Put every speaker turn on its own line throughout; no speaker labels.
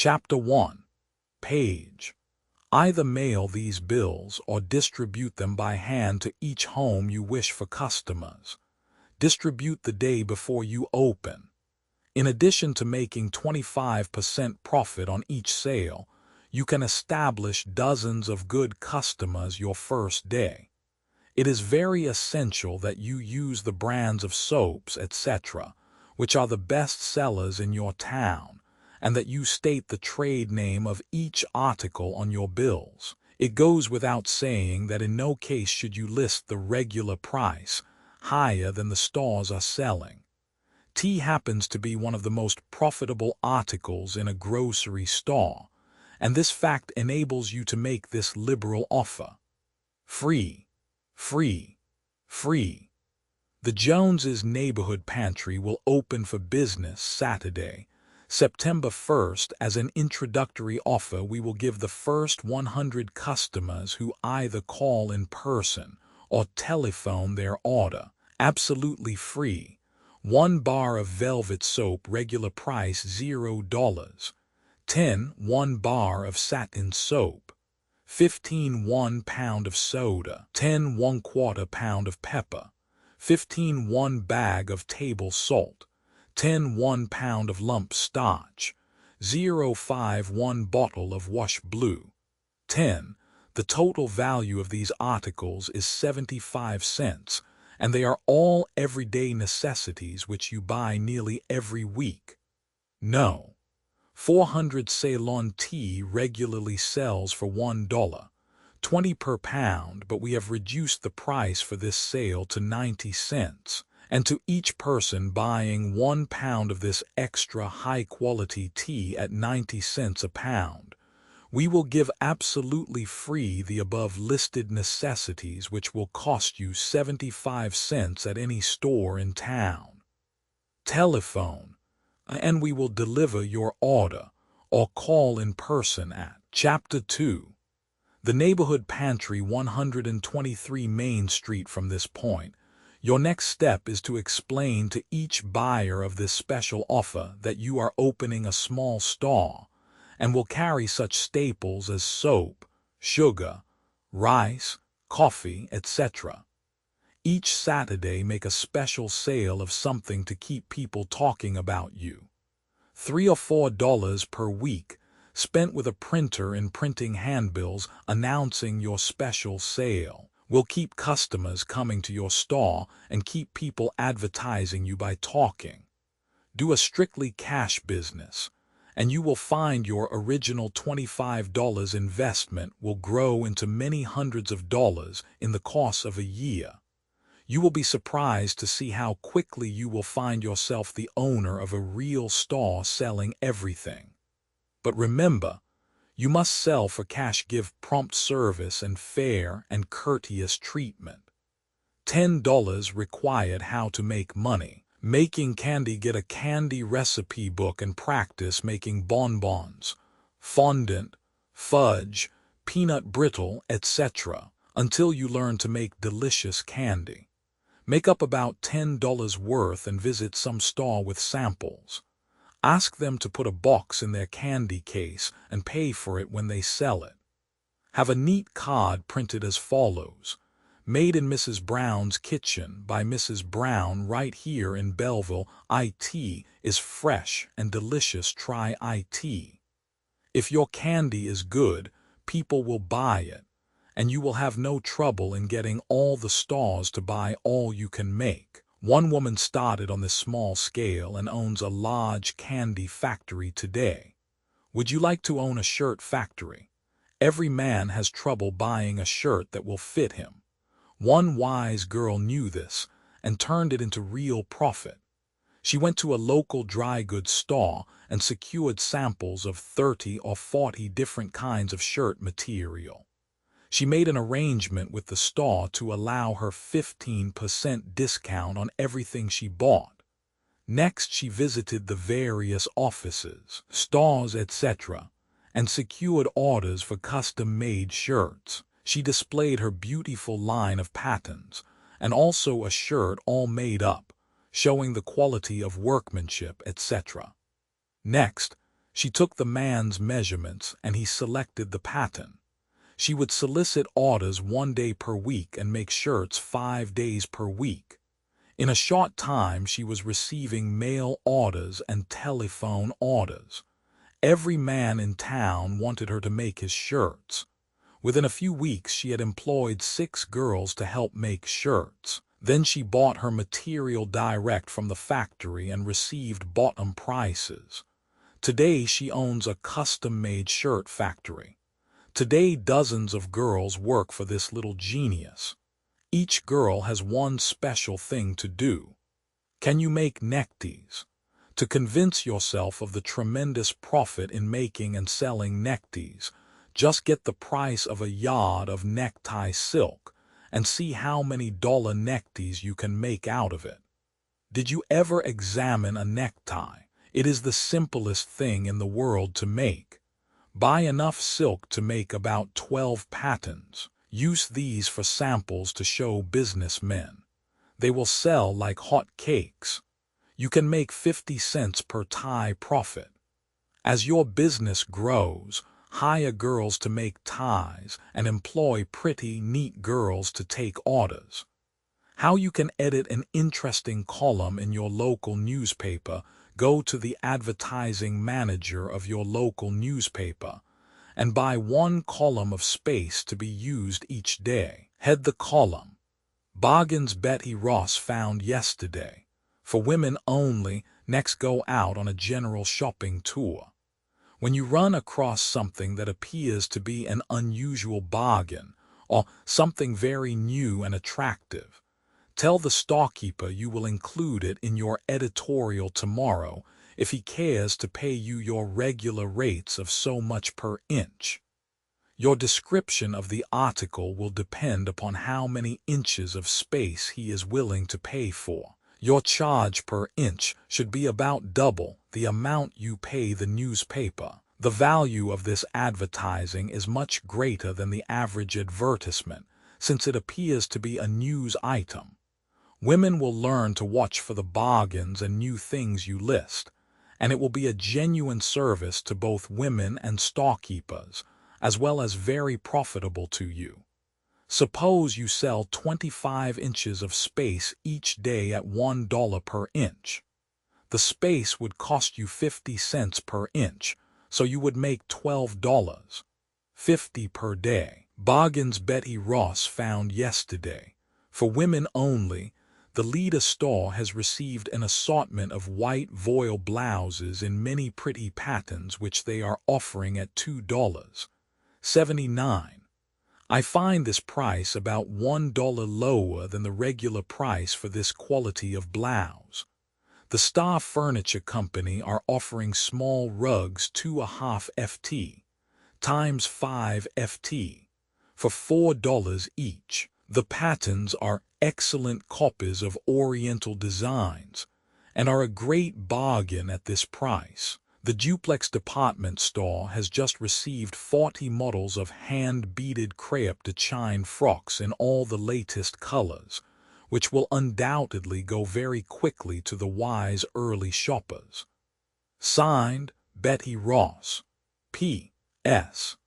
Chapter 1. Page. Either mail these bills or distribute them by hand to each home you wish for customers. Distribute the day before you open. In addition to making 25% profit on each sale, you can establish dozens of good customers your first day. It is very essential that you use the brands of soaps, etc., which are the best sellers in your town, and that you state the trade name of each article on your bills. It goes without saying that in no case should you list the regular price higher than the stores are selling. Tea happens to be one of the most profitable articles in a grocery store, and this fact enables you to make this liberal offer. Free, free, free. The Joneses Neighborhood Pantry will open for business Saturday, September 1st. As an introductory offer, we will give the first 100 customers who either call in person or telephone their order, absolutely free, 1 bar of Velvet soap, regular price $0. 10, 1 bar of satin soap. 15, 1 pound of soda. 10, 1/4 pound of pepper. 15, 1 bag of table salt. 10, 1 pound of lump starch. 0.5, 1 bottle of wash blue. 10. The total value of these articles is 75 cents, and they are all everyday necessities which you buy nearly every week. No. 400 Ceylon tea regularly sells for $1.20 per pound, but we have reduced the price for this sale to 90 cents, and to each person buying 1 pound of this extra high-quality tea at 90 cents a pound, we will give absolutely free the above-listed necessities, which will cost you 75 cents at any store in town. Telephone, and we will deliver your order, or call in person at Chapter 2. The Neighborhood Pantry, 123 Main Street. From this point, your next step is to explain to each buyer of this special offer that you are opening a small store and will carry such staples as soap, sugar, rice, coffee, etc. Each Saturday, make a special sale of something to keep people talking about you. $3 or $4 per week spent with a printer in printing handbills announcing your special sale will keep customers coming to your store and keep people advertising you by talking. Do a strictly cash business, and you will find your original $25 investment will grow into many hundreds of dollars in the course of a year. You will be surprised to see how quickly you will find yourself the owner of a real store selling everything. But remember, you must sell for cash, give prompt service, and fair and courteous treatment. $10 required. How to make money. Making candy. Get a candy recipe book and practice making bonbons, fondant, fudge, peanut brittle, etc. until you learn to make delicious candy. Make up about $10 worth and visit some store with samples. Ask them to put a box in their candy case and pay for it when they sell it. Have a neat card printed as follows: Made in Mrs. Brown's kitchen by Mrs. Brown, right here in Belleville. It is fresh and delicious. Try it. If your candy is good, people will buy it, and you will have no trouble in getting all the stores to buy all you can make. One woman started on this small scale and owns a large candy factory today. Would you like to own a shirt factory? Every man has trouble buying a shirt that will fit him. One wise girl knew this and turned it into real profit. She went to a local dry goods store and secured samples of 30 or 40 different kinds of shirt material. She made an arrangement with the store to allow her 15% discount on everything she bought. Next, she visited the various offices, stores, etc., and secured orders for custom-made shirts. She displayed her beautiful line of patterns, and also a shirt all made up, showing the quality of workmanship, etc. Next, She took the man's measurements and he selected the pattern. She would solicit orders 1 day per week and make shirts 5 days per week. In a short time, she was receiving mail orders and telephone orders. Every man in town wanted her to make his shirts. Within a few weeks, she had employed 6 girls to help make shirts. Then she bought her material direct from the factory and received bottom prices. Today, she owns a custom-made shirt factory. Today, dozens of girls work for this little genius. Each girl has one special thing to do. Can you make neckties? To convince yourself of the tremendous profit in making and selling neckties, just get the price of a yard of necktie silk and see how many dollar neckties you can make out of it. Did you ever examine a necktie? It is the simplest thing in the world to make. Buy enough silk to make about 12 patterns. Use these for samples to show businessmen. They will sell like hot cakes. You can make 50 cents per tie profit. As your business grows, hire girls to make ties and employ pretty, neat girls to take orders. How you can edit an interesting column in your local newspaper. Go to the advertising manager of your local newspaper and buy 1 column of space to be used each day. Head the column. Bargains Betty Ross found yesterday. For women only. Next, go out on a general shopping tour. When you run across something that appears to be an unusual bargain or something very new and attractive, tell the storekeeper you will include it in your editorial tomorrow if he cares to pay you your regular rates of so much per inch. Your description of the article will depend upon how many inches of space he is willing to pay for. Your charge per inch should be about double the amount you pay the newspaper. The value of this advertising is much greater than the average advertisement, since it appears to be a news item. Women will learn to watch for the bargains and new things you list, and it will be a genuine service to both women and storekeepers, as well as very profitable to you. Suppose you sell 25 inches of space each day at $1 per inch. The space would cost you 50 cents per inch, so you would make $12.50 per day. Bargains Betty Ross found yesterday. For women only, the Leader store has received an assortment of white voile blouses in many pretty patterns which they are offering at $2.79. I find this price about $1 lower than the regular price for this quality of blouse. The Star Furniture Company are offering small rugs 2.5 ft times 5 ft for $4 each. The patterns are excellent copies of Oriental designs and are a great bargain at this price. The Duplex department store has just received 40 models of hand-beaded crepe de chine frocks in all the latest colors, which will undoubtedly go very quickly to the wise early shoppers. Signed, Betty Ross. P.S.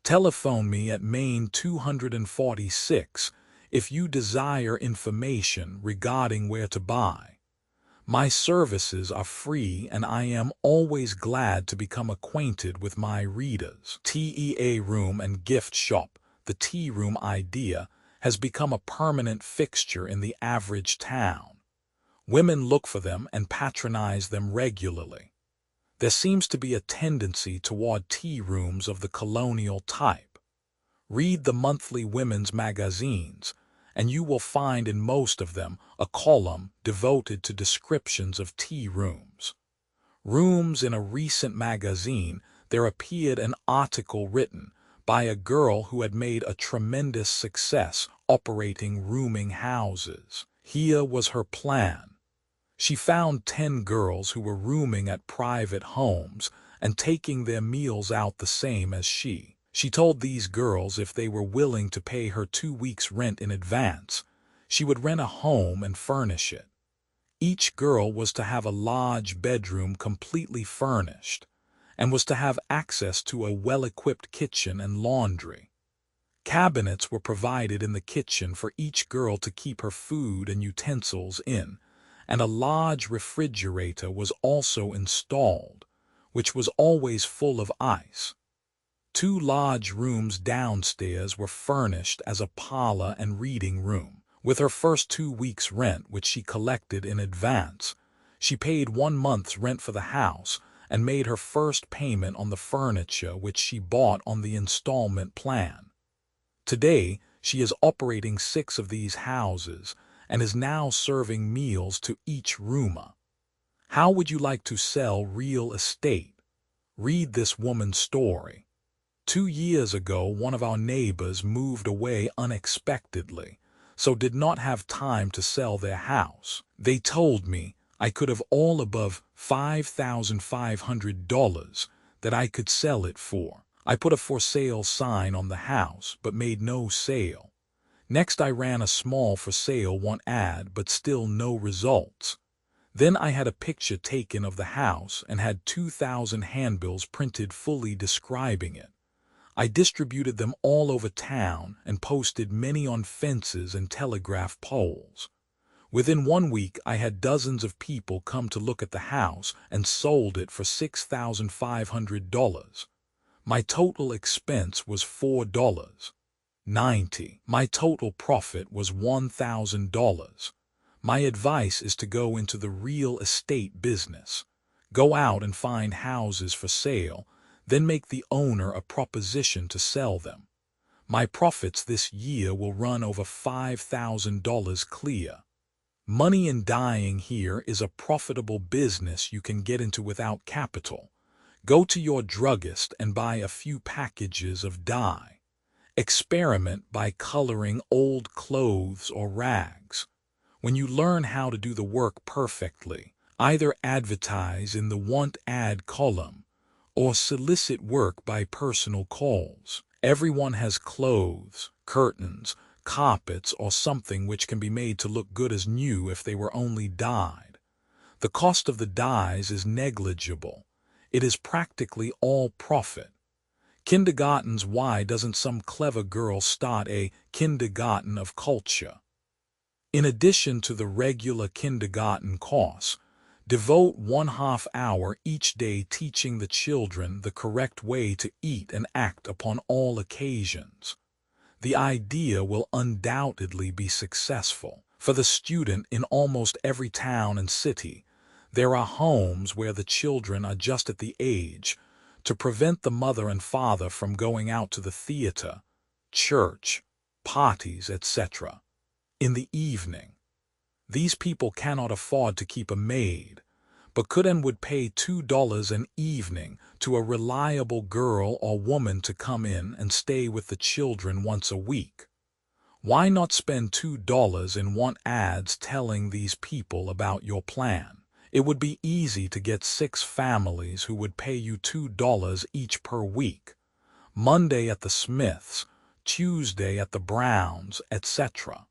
Telephone me at Main 246 if you desire information regarding where to buy. My services are free and I am always glad to become acquainted with my readers. TEA Room and Gift Shop. The tea room idea has become a permanent fixture in the average town. Women look for them and patronize them regularly. There seems to be a tendency toward tea rooms of the colonial type. Read the monthly women's magazines, and you will find in most of them a column devoted to descriptions of tea rooms. In a recent magazine, there appeared an article written by a girl who had made a tremendous success operating rooming houses. Here was her plan. She found 10 girls who were rooming at private homes and taking their meals out the same as she. She told these girls if they were willing to pay her 2 weeks' rent in advance, she would rent a home and furnish it. Each girl was to have a large bedroom completely furnished, and was to have access to a well-equipped kitchen and laundry. Cabinets were provided in the kitchen for each girl to keep her food and utensils in, and a large refrigerator was also installed, which was always full of ice. 2 large rooms downstairs were furnished as a parlor and reading room. With her first 2 weeks' rent, which she collected in advance, she paid 1 month's rent for the house and made her first payment on the furniture which she bought on the installment plan. Today, she is operating 6 of these houses and is now serving meals to each roomer. How would you like to sell real estate? Read this woman's story. 2 years ago, one of our neighbors moved away unexpectedly, so did not have time to sell their house. They told me I could have all above $5,500 that I could sell it for. I put a for sale sign on the house, but made no sale. Next I ran a small for sale one ad, but still no results. Then I had a picture taken of the house and had 2,000 handbills printed fully describing it. I distributed them all over town and posted many on fences and telegraph poles. Within 1 week I had dozens of people come to look at the house and sold it for $6,500. My total expense was $4.90. My total profit was $1,000. My advice is to go into the real estate business. Go out and find houses for sale, then make the owner a proposition to sell them. My profits this year will run over $5,000 clear. Money in dyeing here is a profitable business you can get into without capital. Go to your druggist and buy a few packages of dye. Experiment by coloring old clothes or rags. When you learn how to do the work perfectly, either advertise in the want ad column or solicit work by personal calls. Everyone has clothes, curtains, carpets, or something which can be made to look good as new if they were only dyed. The cost of the dyes is negligible. It is practically all profit. Kindergartens. Why doesn't some clever girl start a kindergarten of culture? In addition to the regular kindergarten course, devote 1/2 hour each day teaching the children the correct way to eat and act upon all occasions. The idea will undoubtedly be successful. For the student, in almost every town and city, there are homes where the children are just at the age to prevent the mother and father from going out to the theater, church, parties, etc. in the evening. These people cannot afford to keep a maid, but could and would pay $2 an evening to a reliable girl or woman to come in and stay with the children once a week. Why not spend $2 in want ads telling these people about your plan? It would be easy to get 6 families who would pay you $2 each per week. Monday at the Smiths, Tuesday at the Browns, etc.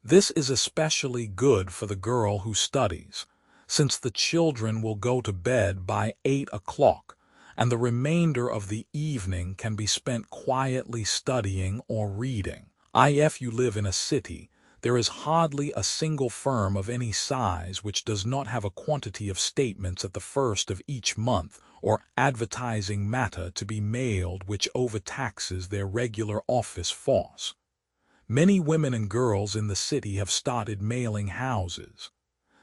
This is especially good for the girl who studies, since the children will go to bed by 8 o'clock, and the remainder of the evening can be spent quietly studying or reading. If you live in a city, there is hardly a single firm of any size which does not have a quantity of statements at the first of each month or advertising matter to be mailed which overtaxes their regular office force. Many women and girls in the city have started mailing houses.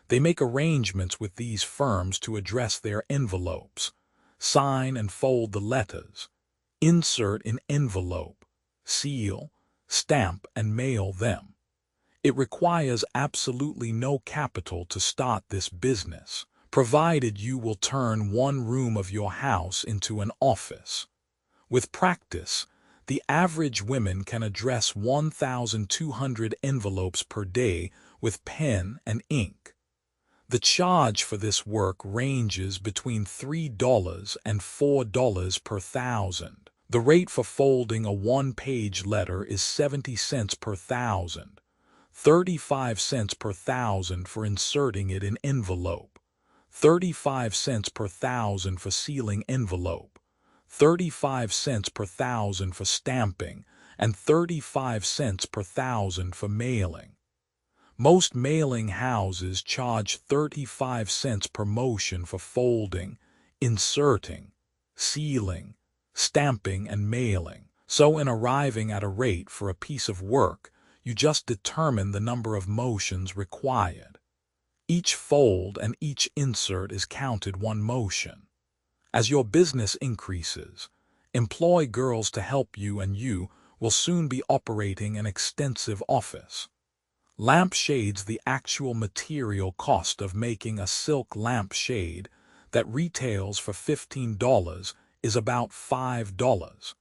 They make arrangements with these firms to address their envelopes, sign and fold the letters, insert in envelope, seal, stamp, and mail them. It requires absolutely no capital to start this business, provided you will turn one room of your house into an office. With practice, the average woman can address 1,200 envelopes per day with pen and ink. The charge for this work ranges between $3 and $4 per thousand. The rate for folding a one-page letter is 70 cents per thousand, 35 cents per thousand for inserting it in envelope, 35 cents per thousand for sealing envelope, 35 cents per thousand for stamping, and 35 cents per thousand for mailing. Most mailing houses charge 35 cents per motion for folding, inserting, sealing, stamping, and mailing. So in arriving at a rate for a piece of work, you just determine the number of motions required. Each fold and each insert is counted one motion. As your business increases, employ girls to help you, and you will soon be operating an extensive office. Lampshades. The actual material cost of making a silk lampshade that retails for $15 is about $5.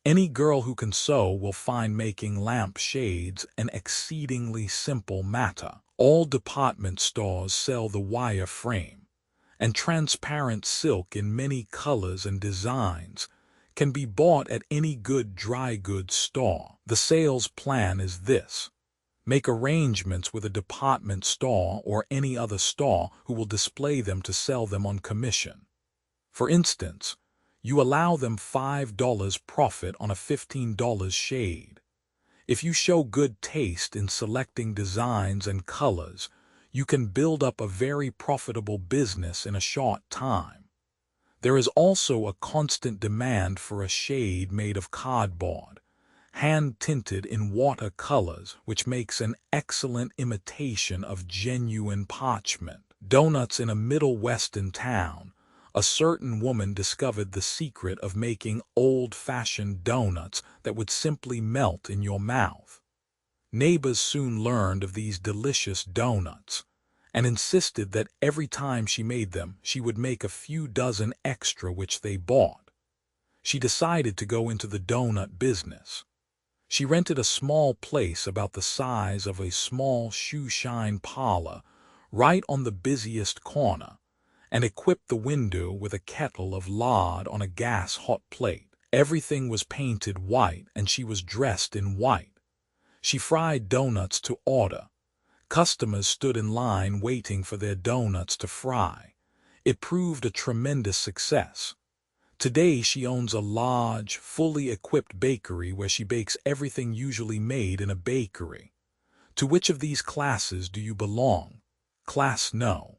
Any girl who can sew will find making lampshades an exceedingly simple matter. All department stores sell the wire frame, and transparent silk in many colors and designs can be bought at any good dry goods store. The sales plan is this: make arrangements with a department store or any other store who will display them to sell them on commission. For instance, you allow them $5 profit on a $15 shade. If you show good taste in selecting designs and colors, you can build up a very profitable business in a short time. There is also a constant demand for a shade made of cardboard, hand-tinted in watercolors, which makes an excellent imitation of genuine parchment. Donuts. In a Middle Western town, a certain woman discovered the secret of making old-fashioned donuts that would simply melt in your mouth. Neighbors soon learned of these delicious donuts and insisted that every time she made them, she would make a few dozen extra which they bought. She decided to go into the donut business. She rented a small place about the size of a small shoe-shine parlor right on the busiest corner, and equipped the window with a kettle of lard on a gas-hot plate. Everything was painted white, and she was dressed in white. She fried donuts to order. Customers stood in line waiting for their donuts to fry. It proved a tremendous success. Today she owns a large, fully equipped bakery where she bakes everything usually made in a bakery. To which of these classes do you belong? Class No.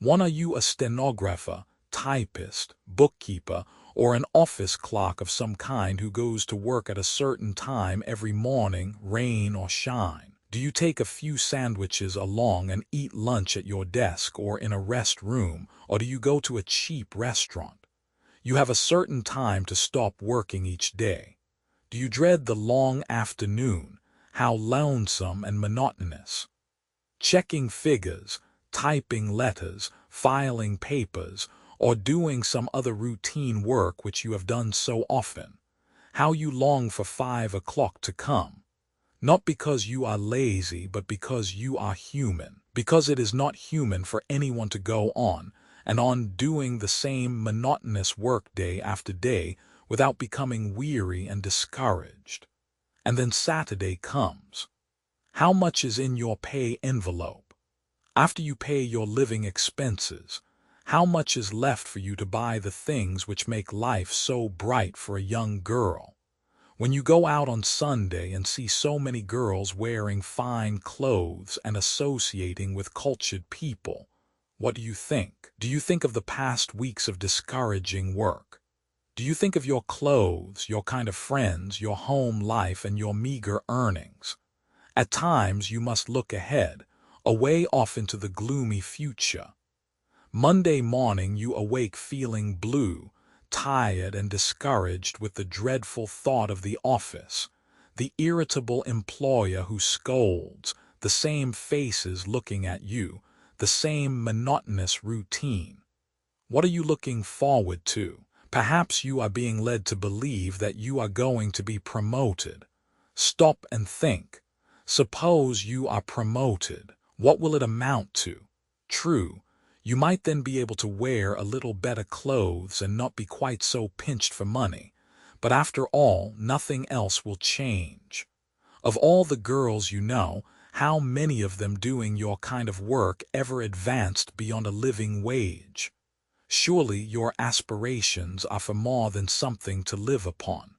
1. Are you a stenographer, typist, bookkeeper, or an office clerk of some kind who goes to work at a certain time every morning, rain or shine? Do you take a few sandwiches along and eat lunch at your desk or in a rest room, or do you go to a cheap restaurant? You have a certain time to stop working each day. Do you dread the long afternoon? How lonesome and monotonous. Checking figures, typing letters, filing papers, or doing some other routine work which you have done so often. How you long for 5 o'clock to come. Not because you are lazy, but because you are human. Because it is not human for anyone to go on and on doing the same monotonous work day after day without becoming weary and discouraged. And then Saturday comes. How much is in your pay envelope? After you pay your living expenses, how much is left for you to buy the things which make life so bright for a young girl? When you go out on Sunday and see so many girls wearing fine clothes and associating with cultured people, what do you think? Do you think of the past weeks of discouraging work? Do you think of your clothes, your kind of friends, your home life, and your meager earnings? At times you must look ahead, away off into the gloomy future. Monday morning you awake feeling blue, tired and discouraged with the dreadful thought of the office, the irritable employer who scolds, the same faces looking at you, the same monotonous routine. What are you looking forward to? Perhaps you are being led to believe that you are going to be promoted. Stop and think. Suppose you are promoted. What will it amount to? True, you might then be able to wear a little better clothes and not be quite so pinched for money, but after all, nothing else will change. Of all the girls you know, How many of them doing your kind of work ever advanced beyond a living wage? Surely your aspirations are for more than something to live upon.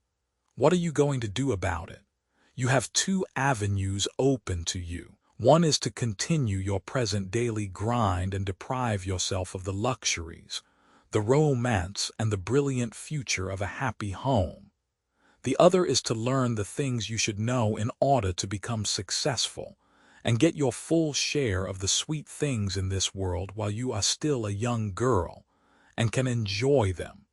What are you going to do about it? You have two avenues open to you. One is to continue your present daily grind and deprive yourself of the luxuries, the romance, and the brilliant future of a happy home. The other is to learn the things you should know in order to become successful and get your full share of the sweet things in this world while you are still a young girl and can enjoy them.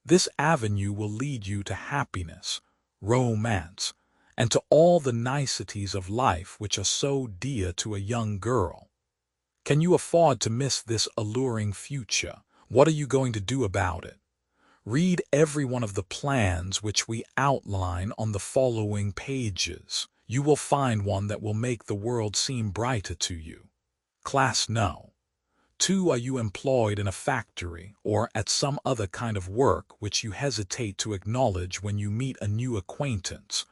This avenue will lead you to happiness, romance, and to all the niceties of life which are so dear to a young girl. Can you afford to miss this alluring future? What are you going to do about it? Read every one of the plans which we outline on the following pages. You will find one that will make the world seem brighter to you. Class No. 2. Are you employed in a factory or at some other kind of work which you hesitate to acknowledge when you meet a new acquaintance?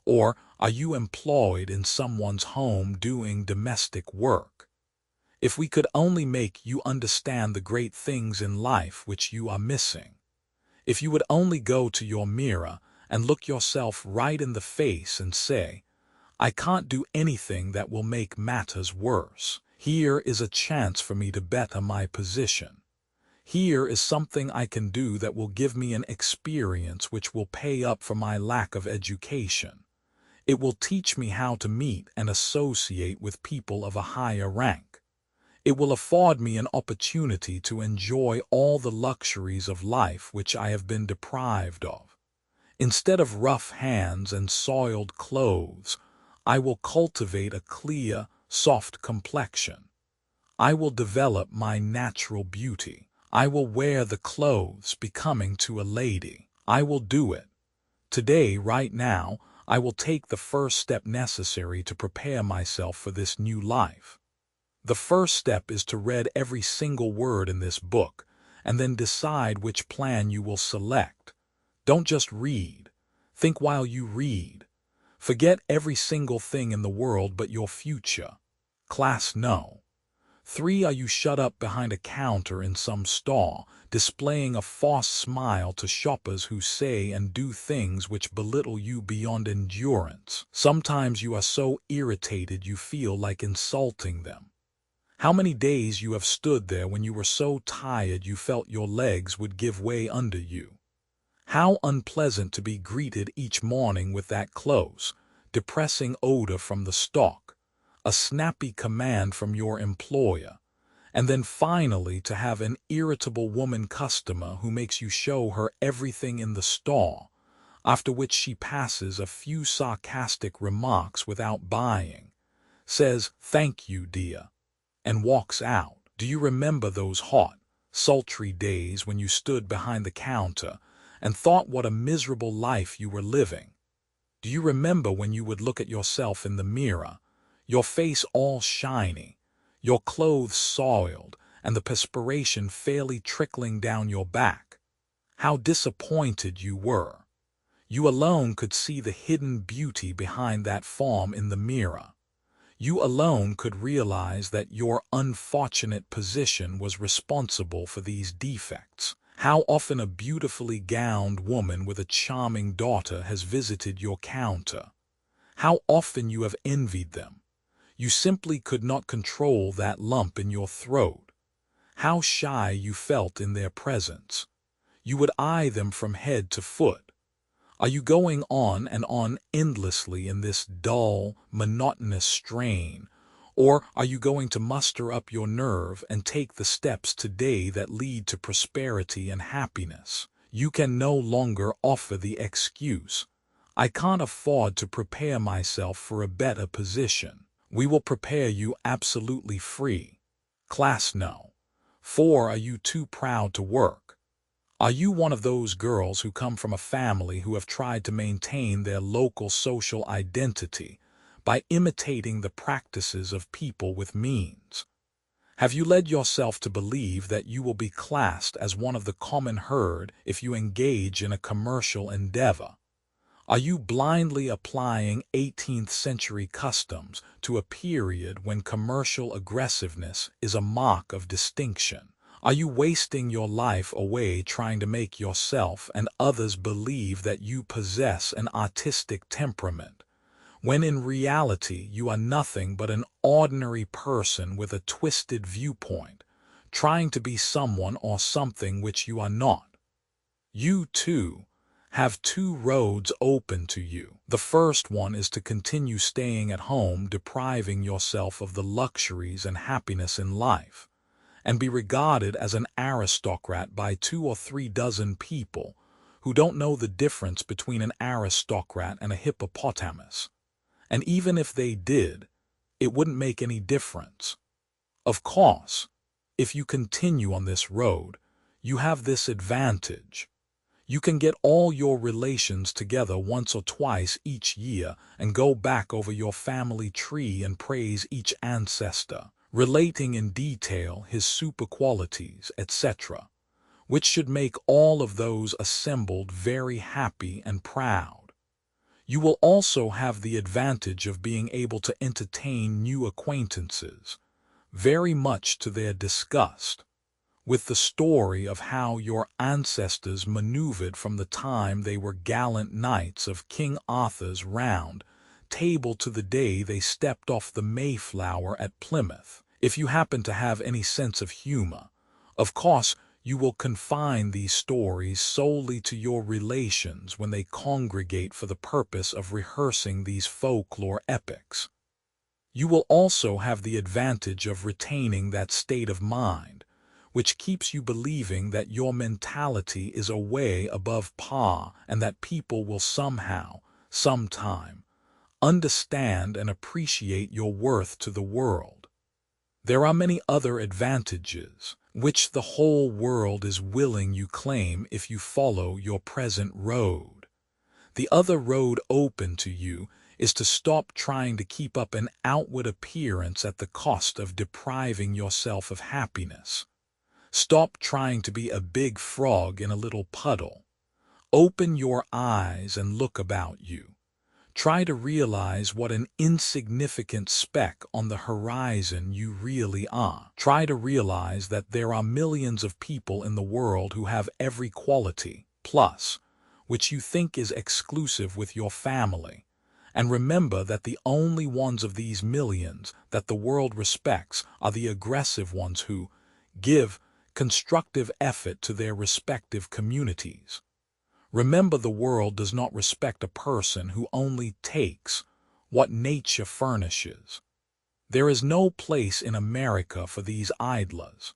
Or are you employed in someone's home doing domestic work? If we could only make you understand the great things in life which you are missing. If you would only go to your mirror and look yourself right in the face and say, I can't do anything that will make matters worse. Here is a chance for me to better my position. Here is something I can do that will give me an experience which will pay up for my lack of education. It will teach me how to meet and associate with people of a higher rank. It will afford me an opportunity to enjoy all the luxuries of life which I have been deprived of. Instead of rough hands and soiled clothes, I will cultivate a clear, soft complexion. I will develop my natural beauty. I will wear the clothes becoming to a lady. I will do it. Today, right now, I will take the first step necessary to prepare myself for this new life. The first step is to read every single word in this book, and then decide which plan you will select. Don't just read. Think while you read. Forget every single thing in the world but your future. Class No. 3. Are you shut up behind a counter in some store, displaying a false smile to shoppers who say and do things which belittle you beyond endurance? Sometimes you are so irritated you feel like insulting them. How many days you have stood there when you were so tired you felt your legs would give way under you? How unpleasant to be greeted each morning with that close, depressing odor from the stock, a snappy command from your employer, and then finally to have an irritable woman customer who makes you show her everything in the store, after which she passes a few sarcastic remarks without buying, says, "Thank you, dear," and walks out. Do you remember those hot, sultry days when you stood behind the counter and thought what a miserable life you were living? Do you remember when you would look at yourself in the mirror, your face all shiny, your clothes soiled, and the perspiration fairly trickling down your back? How disappointed you were. You alone could see the hidden beauty behind that form in the mirror. You alone could realize that your unfortunate position was responsible for these defects. How often a beautifully gowned woman with a charming daughter has visited your counter. How often you have envied them. You simply could not control that lump in your throat. How shy you felt in their presence. You would eye them from head to foot. Are you going on and on endlessly in this dull, monotonous strain, or are you going to muster up your nerve and take the steps today that lead to prosperity and happiness? You can no longer offer the excuse, "I can't afford to prepare myself for a better position." We will prepare you absolutely free. Class No. 4. Are you too proud to work? Are you one of those girls who come from a family who have tried to maintain their local social identity by imitating the practices of people with means? Have you led yourself to believe that you will be classed as one of the common herd if you engage in a commercial endeavor? Are you blindly applying 18th century customs to a period when commercial aggressiveness is a mark of distinction? Are you wasting your life away trying to make yourself and others believe that you possess an artistic temperament, when in reality you are nothing but an ordinary person with a twisted viewpoint, trying to be someone or something which you are not? You, too, have two roads open to you. The first one is to continue staying at home, depriving yourself of the luxuries and happiness in life, and be regarded as an aristocrat by 2 or 3 dozen people who don't know the difference between an aristocrat and a hippopotamus. And even if they did, it wouldn't make any difference. Of course, if you continue on this road, you have this advantage. You can get all your relations together once or twice each year and go back over your family tree and praise each ancestor, relating in detail his super qualities, etc., which should make all of those assembled very happy and proud. You will also have the advantage of being able to entertain new acquaintances, very much to their disgust, with the story of how your ancestors maneuvered from the time they were gallant knights of King Arthur's Round Table to the day they stepped off the Mayflower at Plymouth. If you happen to have any sense of humor, of course, you will confine these stories solely to your relations when they congregate for the purpose of rehearsing these folklore epics. You will also have the advantage of retaining that state of mind which keeps you believing that your mentality is a way above par and that people will somehow, sometime, understand and appreciate your worth to the world. There are many other advantages, which the whole world is willing you claim if you follow your present road. The other road open to you is to stop trying to keep up an outward appearance at the cost of depriving yourself of happiness. Stop trying to be a big frog in a little puddle. Open your eyes and look about you. Try to realize what an insignificant speck on the horizon you really are. Try to realize that there are millions of people in the world who have every quality, plus, which you think is exclusive with your family. And remember that the only ones of these millions that the world respects are the aggressive ones who give constructive effort to their respective communities. Remember, the world does not respect a person who only takes what nature furnishes. There is no place in America for these idlers.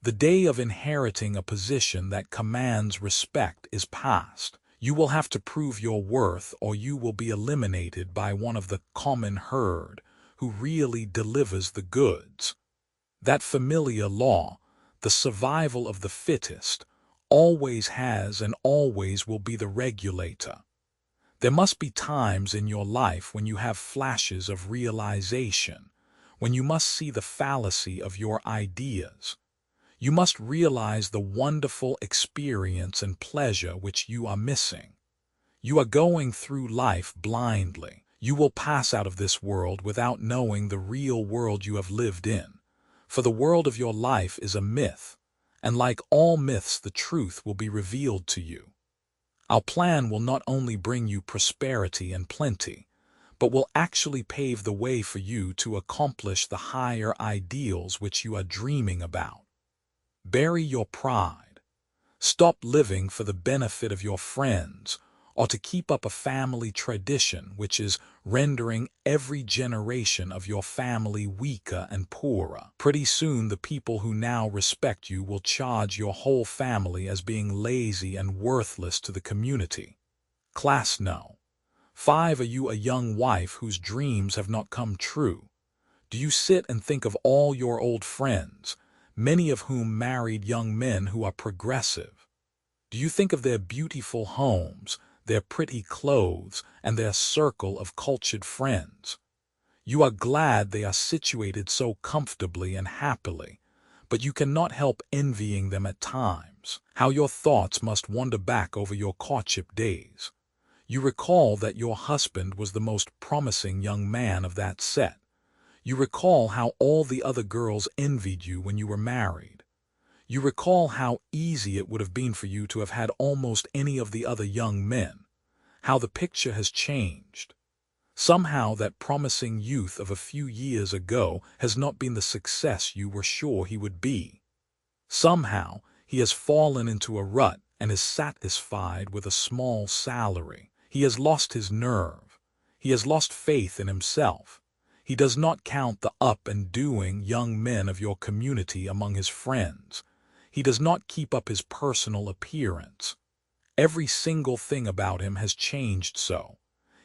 The day of inheriting a position that commands respect is past. You will have to prove your worth, or you will be eliminated by one of the common herd who really delivers the goods. That familiar law, the survival of the fittest, always has and always will be the regulator. There must be times in your life when you have flashes of realization, when you must see the fallacy of your ideas. You must realize the wonderful experience and pleasure which you are missing. You are going through life blindly. You will pass out of this world without knowing the real world you have lived in. For the world of your life is a myth, and like all myths, the truth will be revealed to you. Our plan will not only bring you prosperity and plenty, but will actually pave the way for you to accomplish the higher ideals which you are dreaming about. Bury your pride. Stop living for the benefit of your friends, or to keep up a family tradition which is rendering every generation of your family weaker and poorer. Pretty soon the people who now respect you will charge your whole family as being lazy and worthless to the community. Class No. 5. Are you a young wife whose dreams have not come true? Do you sit and think of all your old friends, many of whom married young men who are progressive? Do you think of their beautiful homes, their pretty clothes, and their circle of cultured friends? You are glad they are situated so comfortably and happily, but you cannot help envying them at times. How your thoughts must wander back over your courtship days. You recall that your husband was the most promising young man of that set. You recall how all the other girls envied you when you were married. You recall how easy it would have been for you to have had almost any of the other young men, how the picture has changed. Somehow that promising youth of a few years ago has not been the success you were sure he would be. Somehow he has fallen into a rut and is satisfied with a small salary. He has lost his nerve. He has lost faith in himself. He does not count the up-and-doing young men of your community among his friends. He does not keep up his personal appearance. Every single thing about him has changed so.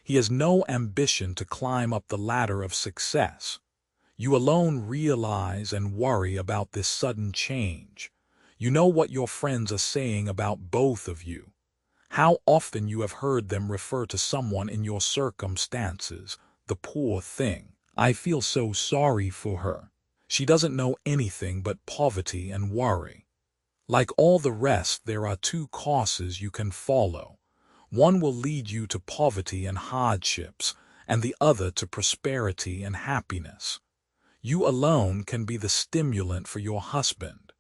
He has no ambition to climb up the ladder of success. You alone realize and worry about this sudden change. You know what your friends are saying about both of you. How often you have heard them refer to someone in your circumstances, the poor thing. I feel so sorry for her. She doesn't know anything but poverty and worry. Like all the rest, there are two courses you can follow. One will lead you to poverty and hardships, and the other to prosperity and happiness. You alone can be the stimulant for your husband.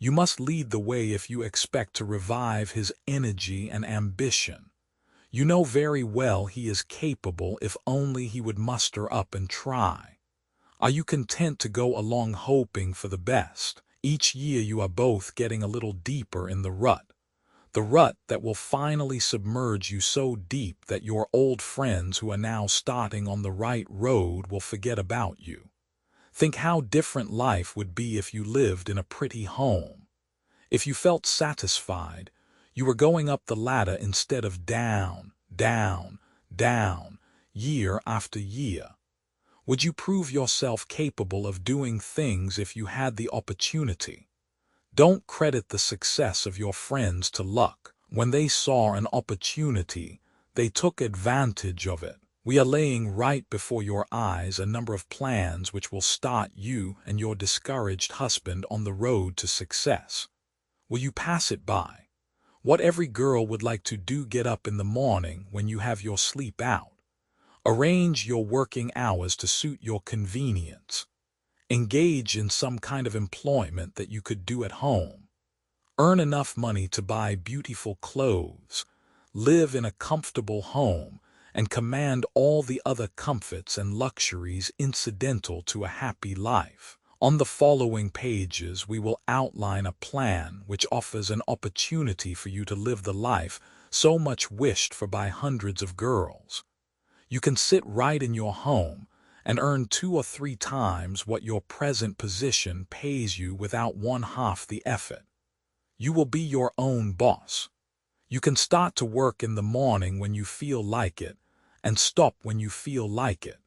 You must lead the way if you expect to revive his energy and ambition. You know very well he is capable if only he would muster up and try. Are you content to go along hoping for the best? Each year you are both getting a little deeper in the rut that will finally submerge you so deep that your old friends who are now starting on the right road will forget about you. Think how different life would be if you lived in a pretty home. If you felt satisfied, you were going up the ladder instead of down, down, down, year after year. Would you prove yourself capable of doing things if you had the opportunity? Don't credit the success of your friends to luck. When they saw an opportunity, they took advantage of it. We are laying right before your eyes a number of plans which will start you and your discouraged husband on the road to success. Will you pass it by? What every girl would like to do: get up in the morning when you have your sleep out. Arrange your working hours to suit your convenience. Engage in some kind of employment that you could do at home. Earn enough money to buy beautiful clothes, live in a comfortable home, and command all the other comforts and luxuries incidental to a happy life. On the following pages, we will outline a plan which offers an opportunity for you to live the life so much wished for by hundreds of girls. You can sit right in your home and earn 2 or 3 times what your present position pays you without 1/2 the effort. You will be your own boss. You can start to work in the morning when you feel like it and stop when you feel like it.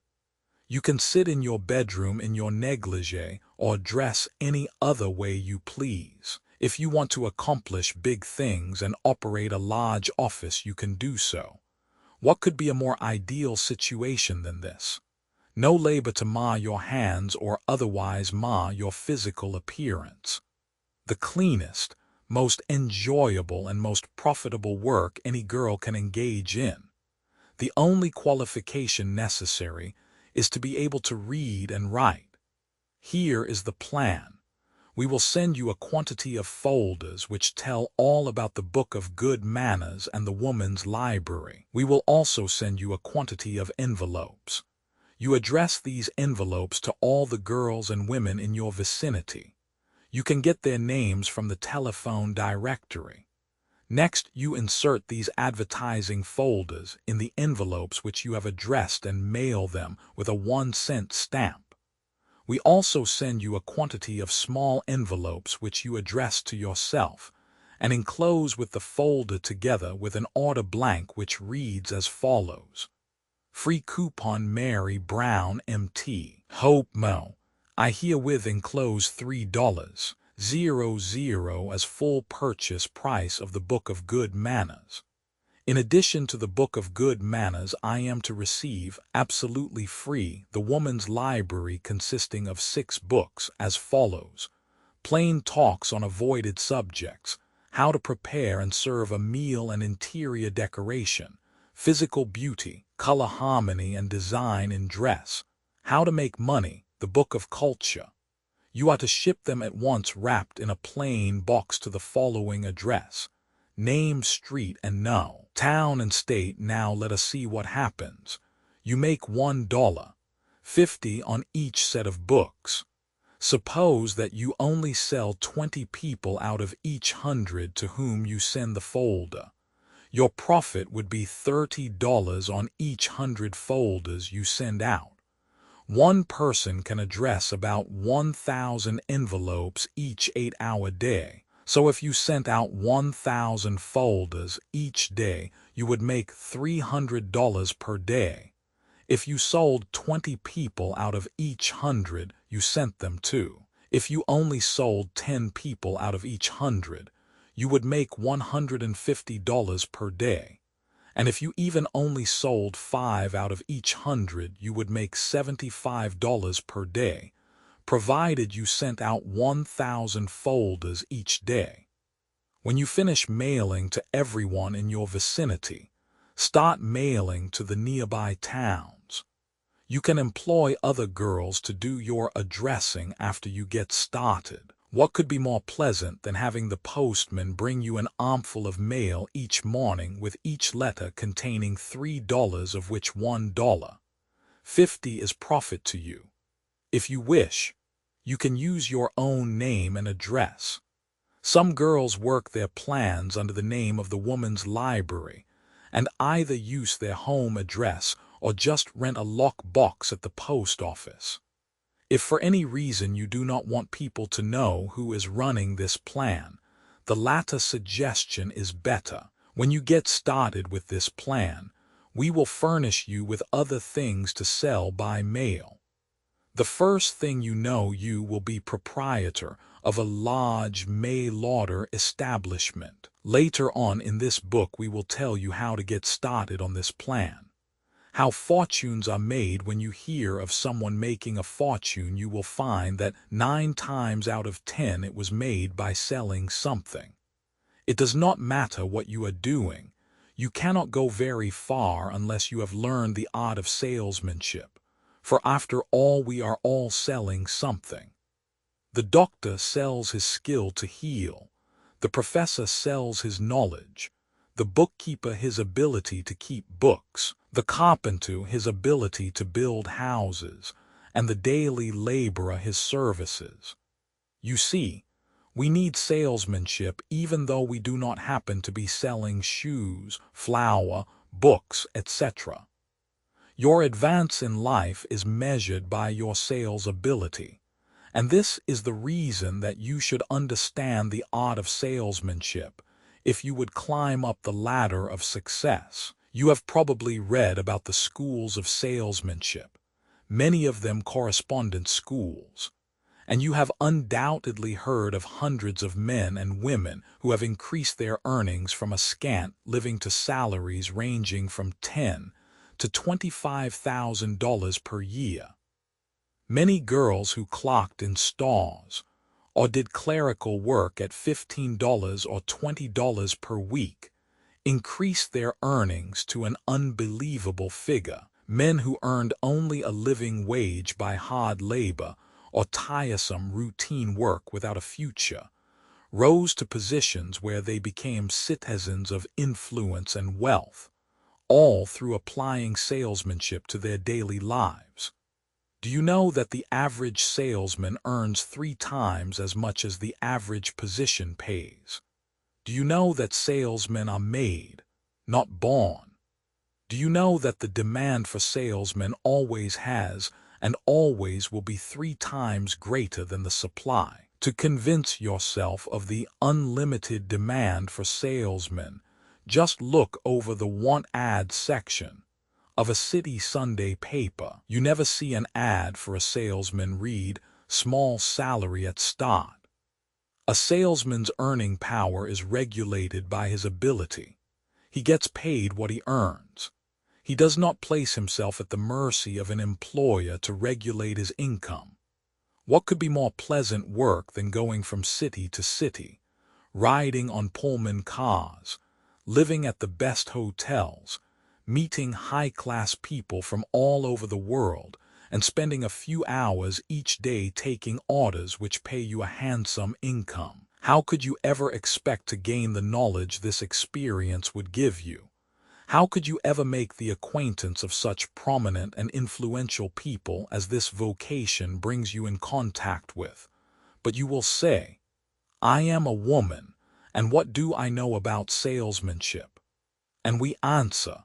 You can sit in your bedroom in your negligee or dress any other way you please. If you want to accomplish big things and operate a large office, you can do so. What could be a more ideal situation than this? No labor to mar your hands or otherwise mar your physical appearance. The cleanest, most enjoyable, and most profitable work any girl can engage in. The only qualification necessary is to be able to read and write. Here is the plan. We will send you a quantity of folders which tell all about the Book of Good Manners and the Woman's Library. We will also send you a quantity of envelopes. You address these envelopes to all the girls and women in your vicinity. You can get their names from the telephone directory. Next, you insert these advertising folders in the envelopes which you have addressed and mail them with a 1-cent stamp. We also send you a quantity of small envelopes which you address to yourself and enclose with the folder together with an order blank which reads as follows: Free coupon Mary Brown MT. Hope Mo. I herewith enclose $3.00 as full purchase price of the Book of Good Manners. In addition to the Book of Good Manners, I am to receive, absolutely free, the Woman's Library, consisting of 6 books as follows: Plain Talks on Avoided Subjects, How to Prepare and Serve a Meal and Interior Decoration, Physical beauty, color harmony, and design in dress. How to make money, the book of culture. You are to ship them at once wrapped in a plain box to the following address. Name, street, and no. Town and state. Now let us see what happens. You make $1.50 on each set of books. Suppose that you only sell 20 people out of each 100 to whom you send the folder. Your profit would be $30 on each 100 folders you send out. One person can address about 1,000 envelopes each 8-hour day. So if you sent out 1,000 folders each day, you would make $300 per day. If you sold 20 people out of each 100 you sent them to, if you only sold 10 people out of each 100, you would make $150 per day. And if you even only sold 5 out of each 100, you would make $75 per day, provided you sent out 1,000 folders each day. When you finish mailing to everyone in your vicinity, start mailing to the nearby towns. You can employ other girls to do your addressing after you get started. What could be more pleasant than having the postman bring you an armful of mail each morning with each letter containing $3 of which $1.50 is profit to you? If you wish, you can use your own name and address. Some girls work their plans under the name of the woman's library and either use their home address or just rent a lock box at the post office. If for any reason you do not want people to know who is running this plan, the latter suggestion is better. When you get started with this plan, we will furnish you with other things to sell by mail. The first thing you know, you will be proprietor of a large mail-order establishment. Later on in this book we will tell you how to get started on this plan. How fortunes are made. When you hear of someone making a fortune, you will find that 9 times out of 10 it was made by selling something. It does not matter what you are doing. You cannot go very far unless you have learned the art of salesmanship, for after all we are all selling something. The doctor sells his skill to heal. The professor sells his knowledge. The bookkeeper his ability to keep books. The carpenter his ability to build houses, and the daily laborer his services. You see, we need salesmanship even though we do not happen to be selling shoes, flour, books, etc. Your advance in life is measured by your sales ability, and this is the reason that you should understand the art of salesmanship if you would climb up the ladder of success. You have probably read about the schools of salesmanship, many of them correspondence schools, and you have undoubtedly heard of hundreds of men and women who have increased their earnings from a scant living to salaries ranging from $10,000 to $25,000 per year. Many girls who clocked in stores or did clerical work at $15 or $20 per week increased their earnings to an unbelievable figure. Men who earned only a living wage by hard labor or tiresome routine work without a future rose to positions where they became citizens of influence and wealth, all through applying salesmanship to their daily lives. Do you know that the average salesman earns 3 times as much as the average position pays? Do you know that salesmen are made, not born? Do you know that the demand for salesmen always has and always will be 3 times greater than the supply? To convince yourself of the unlimited demand for salesmen, just look over the want ad section of a city Sunday paper. You never see an ad for a salesman read, "Small salary at start." A salesman's earning power is regulated by his ability. He gets paid what he earns. He does not place himself at the mercy of an employer to regulate his income. What could be more pleasant work than going from city to city, riding on Pullman cars, living at the best hotels, meeting high-class people from all over the world, and spending a few hours each day taking orders which pay you a handsome income. How could you ever expect to gain the knowledge this experience would give you? How could you ever make the acquaintance of such prominent and influential people as this vocation brings you in contact with? But you will say, I am a woman, and what do I know about salesmanship? And we answer,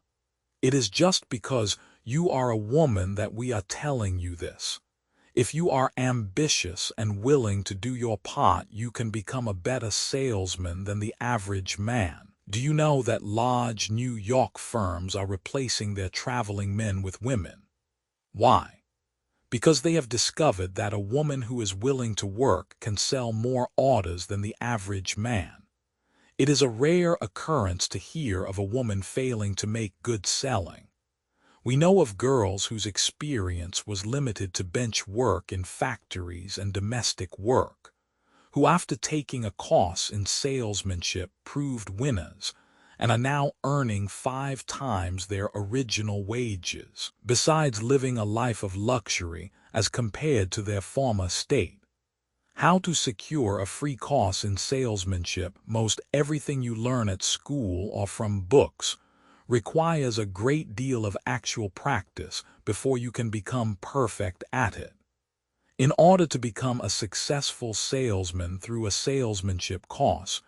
it is just because you are a woman that we are telling you this. If you are ambitious and willing to do your part, you can become a better salesman than the average man. Do you know that large New York firms are replacing their traveling men with women? Why? Because they have discovered that a woman who is willing to work can sell more orders than the average man. It is a rare occurrence to hear of a woman failing to make good selling. We know of girls whose experience was limited to bench work in factories and domestic work, who after taking a course in salesmanship proved winners and are now earning 5 times their original wages, besides living a life of luxury as compared to their former state. How to secure a free course in salesmanship? Most everything you learn at school or from books requires a great deal of actual practice before you can become perfect at it. In order to become a successful salesman through a salesmanship course,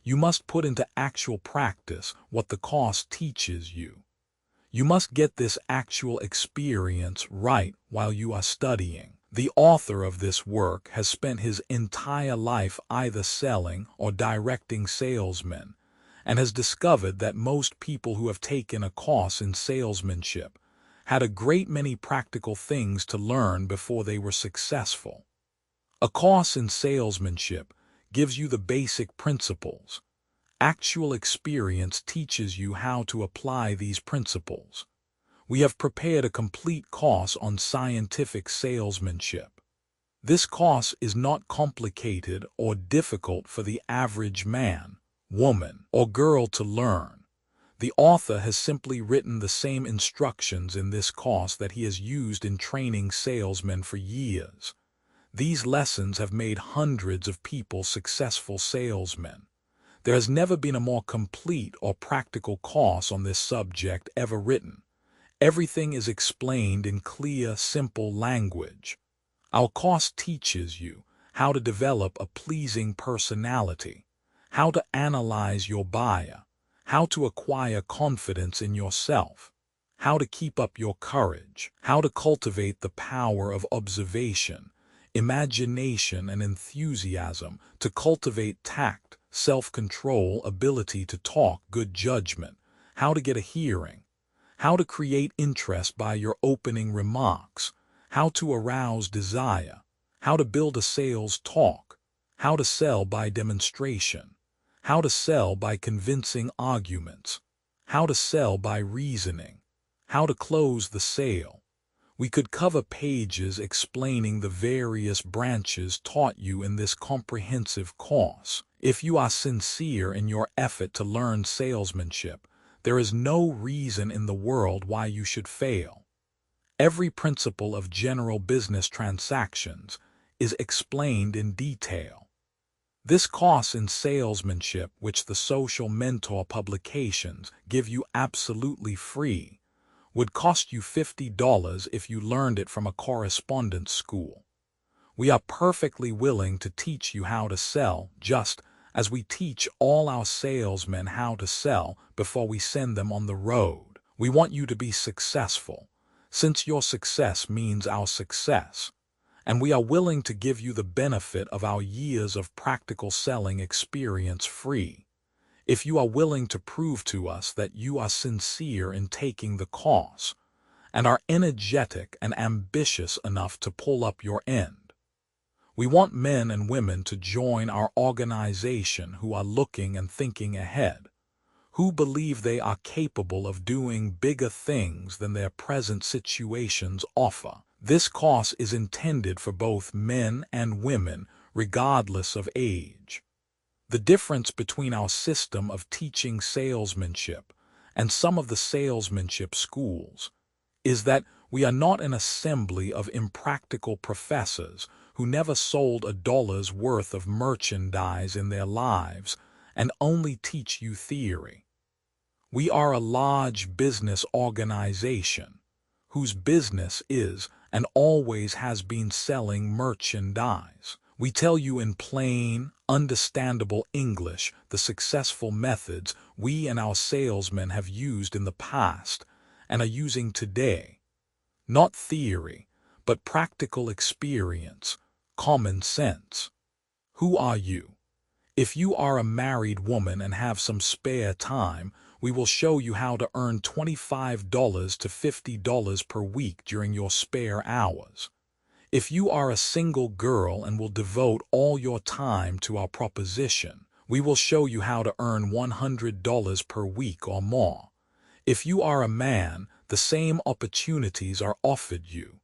you must put into actual practice what the course teaches you. You must get this actual experience right while you are studying. The author of this work has spent his entire life either selling or directing salesmen, and has discovered that most people who have taken a course in salesmanship had a great many practical things to learn before they were successful. A course in salesmanship gives you the basic principles. Actual experience teaches you how to apply these principles. We have prepared a complete course on scientific salesmanship. This course is not complicated or difficult for the average man, woman, or girl to learn. The author has simply written the same instructions in this course that he has used in training salesmen for years. These lessons have made hundreds of people successful salesmen. There has never been a more complete or practical course on this subject ever written. Everything is explained in clear, simple language. Our course teaches you how to develop a pleasing personality, how to analyze your buyer, how to acquire confidence in yourself, how to keep up your courage, how to cultivate the power of observation, imagination, and enthusiasm, to cultivate tact, self-control, ability to talk, good judgment, how to get a hearing, how to create interest by your opening remarks, how to arouse desire, how to build a sales talk, how to sell by demonstration, how to sell by convincing arguments, how to sell by reasoning, how to close the sale. We could cover pages explaining the various branches taught you in this comprehensive course. If you are sincere in your effort to learn salesmanship, there is no reason in the world why you should fail. Every principle of general business transactions is explained in detail. This course in salesmanship, which the Social Mentor publications give you absolutely free, would cost you $50 if you learned it from a correspondence school. We are perfectly willing to teach you how to sell, just as we teach all our salesmen how to sell before we send them on the road. We want you to be successful, since your success means our success, and we are willing to give you the benefit of our years of practical selling experience free, if you are willing to prove to us that you are sincere in taking the course, and are energetic and ambitious enough to pull up your end. We want men and women to join our organization who are looking and thinking ahead, who believe they are capable of doing bigger things than their present situations offer. This course is intended for both men and women, regardless of age. The difference between our system of teaching salesmanship and some of the salesmanship schools, is that we are not an assembly of impractical professors who never sold a dollar's worth of merchandise in their lives and only teach you theory. We are a large business organization whose business is and always has been selling merchandise. We tell you in plain, understandable English the successful methods we and our salesmen have used in the past and are using today. Not theory, but practical experience, common sense. Who are you? If you are a married woman and have some spare time, we will show you how to earn $25 to $50 per week during your spare hours. If you are a single girl and will devote all your time to our proposition, we will show you how to earn $100 per week or more. If you are a man, the same opportunities are offered you.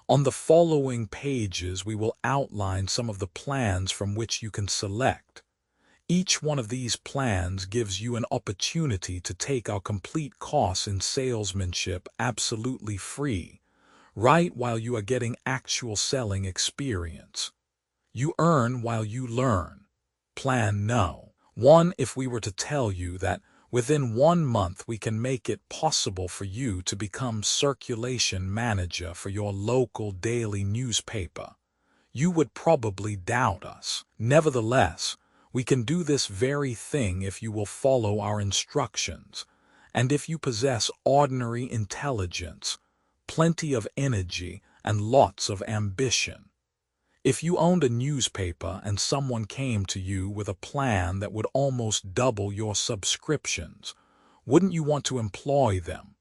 On the following pages, we will outline some of the plans from which you can select. Each one of these plans gives you an opportunity to take our complete course in salesmanship absolutely free, right while you are getting actual selling experience. You earn while you learn. Plan No. 1. If we were to tell you that within 1 month we can make it possible for you to become circulation manager for your local daily newspaper, you would probably doubt us. Nevertheless, we can do this very thing if you will follow our instructions, and if you possess ordinary intelligence, plenty of energy, and lots of ambition. If you owned a newspaper and someone came to you with a plan that would almost double your subscriptions, wouldn't you want to employ them?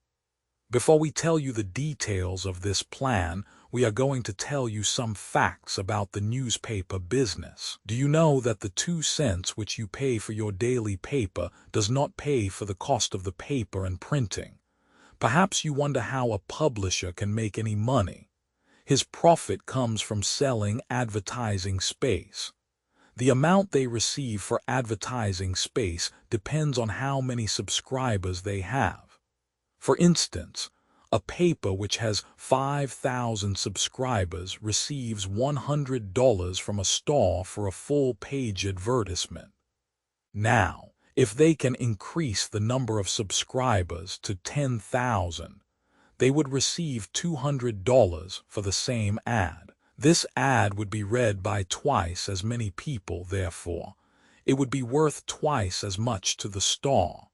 Before we tell you the details of this plan, we are going to tell you some facts about the newspaper business. Do you know that the 2 cents which you pay for your daily paper does not pay for the cost of the paper and printing? Perhaps you wonder how a publisher can make any money. His profit comes from selling advertising space. The amount they receive for advertising space depends on how many subscribers they have. For instance, a paper which has 5,000 subscribers receives $100 from a store for a full-page advertisement. Now, if they can increase the number of subscribers to 10,000, they would receive $200 for the same ad. This ad would be read by twice as many people, therefore. It would be worth twice as much to the store.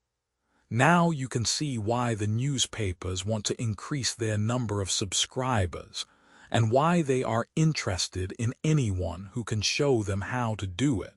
Now you can see why the newspapers want to increase their number of subscribers, and why they are interested in anyone who can show them how to do it.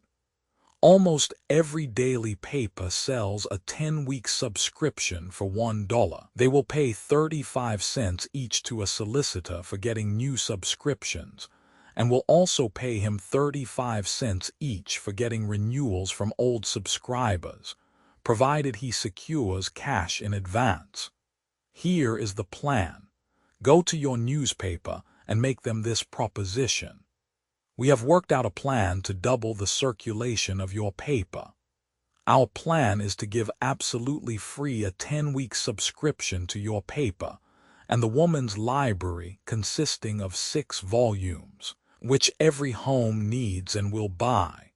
Almost every daily paper sells a 10-week subscription for $1. They will pay 35 cents each to a solicitor for getting new subscriptions, and will also pay him 35 cents each for getting renewals from old subscribers, provided he secures cash in advance. Here is the plan. Go to your newspaper and make them this proposition. We have worked out a plan to double the circulation of your paper. Our plan is to give absolutely free a 10-week subscription to your paper and the Woman's Library, consisting of 6 volumes, which every home needs and will buy,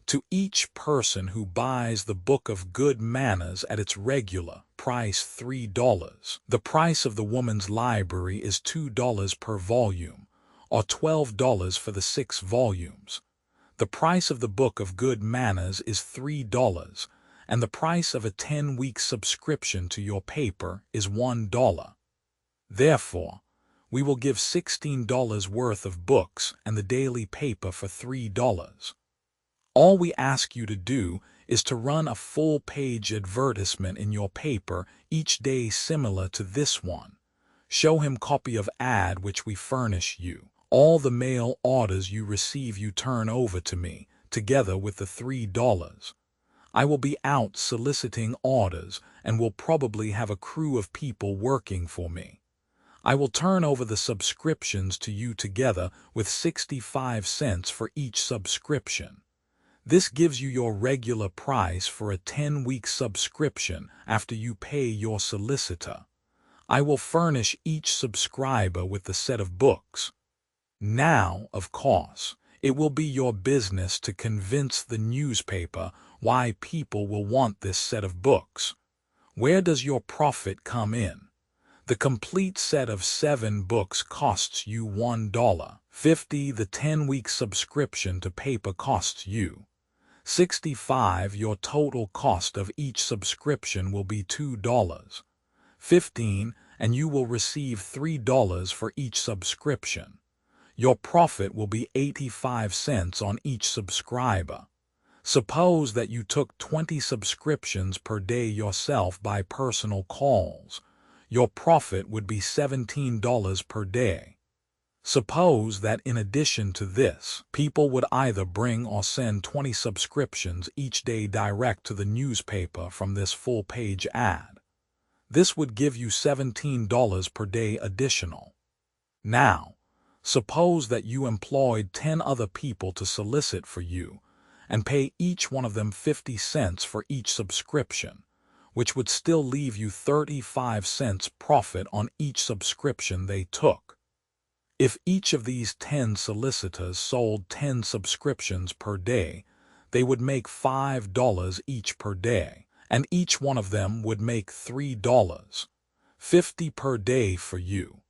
to each person who buys the Book of Good Manners at its regular price $3. The price of the Woman's Library is $2 per volume, or $12 for the 6 volumes. The price of the Book of Good Manners is $3, and the price of a 10-week subscription to your paper is $1. Therefore, we will give $16 worth of books and the daily paper for $3. All we ask you to do is to run a full-page advertisement in your paper each day similar to this one. Show him copy of ad which we furnish you. All the mail orders you receive you turn over to me, together with the $3. I will be out soliciting orders and will probably have a crew of people working for me. I will turn over the subscriptions to you together with 65 cents for each subscription. This gives you your regular price for a 10-week subscription after you pay your solicitor. I will furnish each subscriber with a set of books. Now, of course, it will be your business to convince the newspaper why people will want this set of books. Where does your profit come in? The complete set of 7 books costs you $1.50. The 10-week subscription to paper costs you $65. Your total cost of each subscription will be $2.15, and you will receive $3 for each subscription. Your profit will be 85 cents on each subscriber. Suppose that you took 20 subscriptions per day yourself by personal calls. Your profit would be $17 per day. Suppose that in addition to this, people would either bring or send 20 subscriptions each day direct to the newspaper from this full-page ad. This would give you $17 per day additional. Now, suppose that you employed 10 other people to solicit for you and pay each one of them 50 cents for each subscription, which would still leave you 35 cents profit on each subscription they took. If each of these 10 solicitors sold 10 subscriptions per day, they would make $5 each per day, and each one of them would make $3.50 per day for you.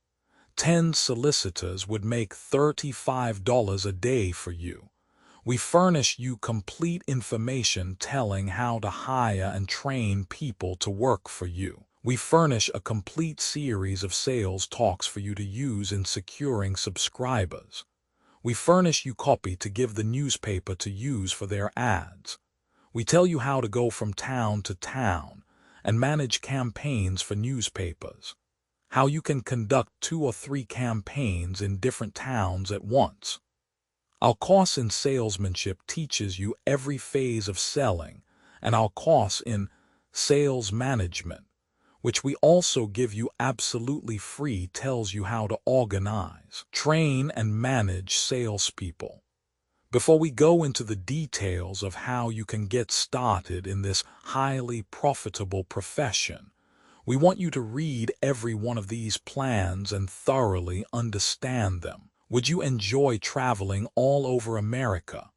10 solicitors would make $35 a day for you. We furnish you complete information telling how to hire and train people to work for you. We furnish a complete series of sales talks for you to use in securing subscribers. We furnish you copy to give the newspaper to use for their ads. We tell you how to go from town to town and manage campaigns for newspapers, how you can conduct 2 or 3 campaigns in different towns at once. Our course in salesmanship teaches you every phase of selling, and our course in sales management, which we also give you absolutely free, tells you how to organize, train, and manage salespeople. Before we go into the details of how you can get started in this highly profitable profession, we want you to read every one of these plans and thoroughly understand them. Would you enjoy traveling all over America?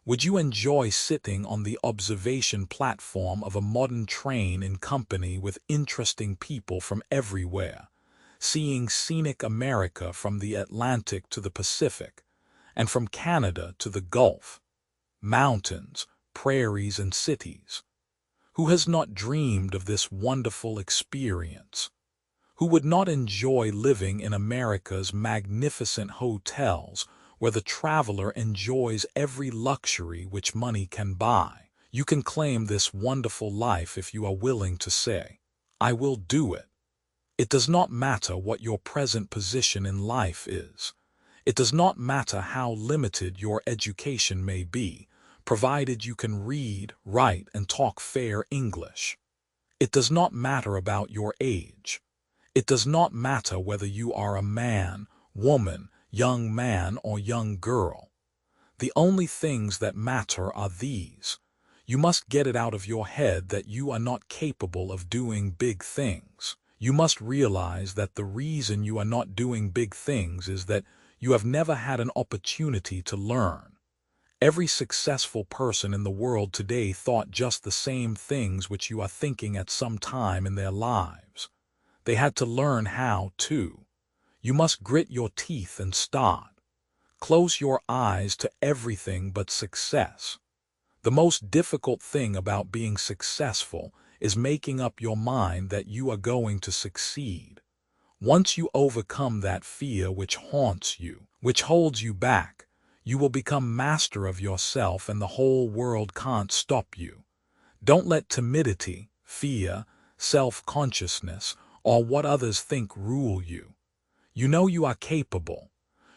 Would you enjoy sitting on the observation platform of a modern train in company with interesting people from everywhere, seeing scenic America from the Atlantic to the Pacific, and from Canada to the Gulf, mountains, prairies, and cities? Who has not dreamed of this wonderful experience? Who would not enjoy living in America's magnificent hotels, where the traveler enjoys every luxury which money can buy? You can claim this wonderful life if you are willing to say, "I will do it." It does not matter what your present position in life is. It does not matter how limited your education may be, provided you can read, write, and talk fair English. It does not matter about your age. It does not matter whether you are a man, woman, young man, or young girl. The only things that matter are these. You must get it out of your head that you are not capable of doing big things. You must realize that the reason you are not doing big things is that you have never had an opportunity to learn. Every successful person in the world today thought just the same things which you are thinking at some time in their lives. They had to learn how to. You must grit your teeth and start. Close your eyes to everything but success. The most difficult thing about being successful is making up your mind that you are going to succeed. Once you overcome that fear which haunts you, which holds you back, you will become master of yourself and the whole world can't stop you. Don't let timidity, fear, self-consciousness, or what others think rule you. You know you are capable.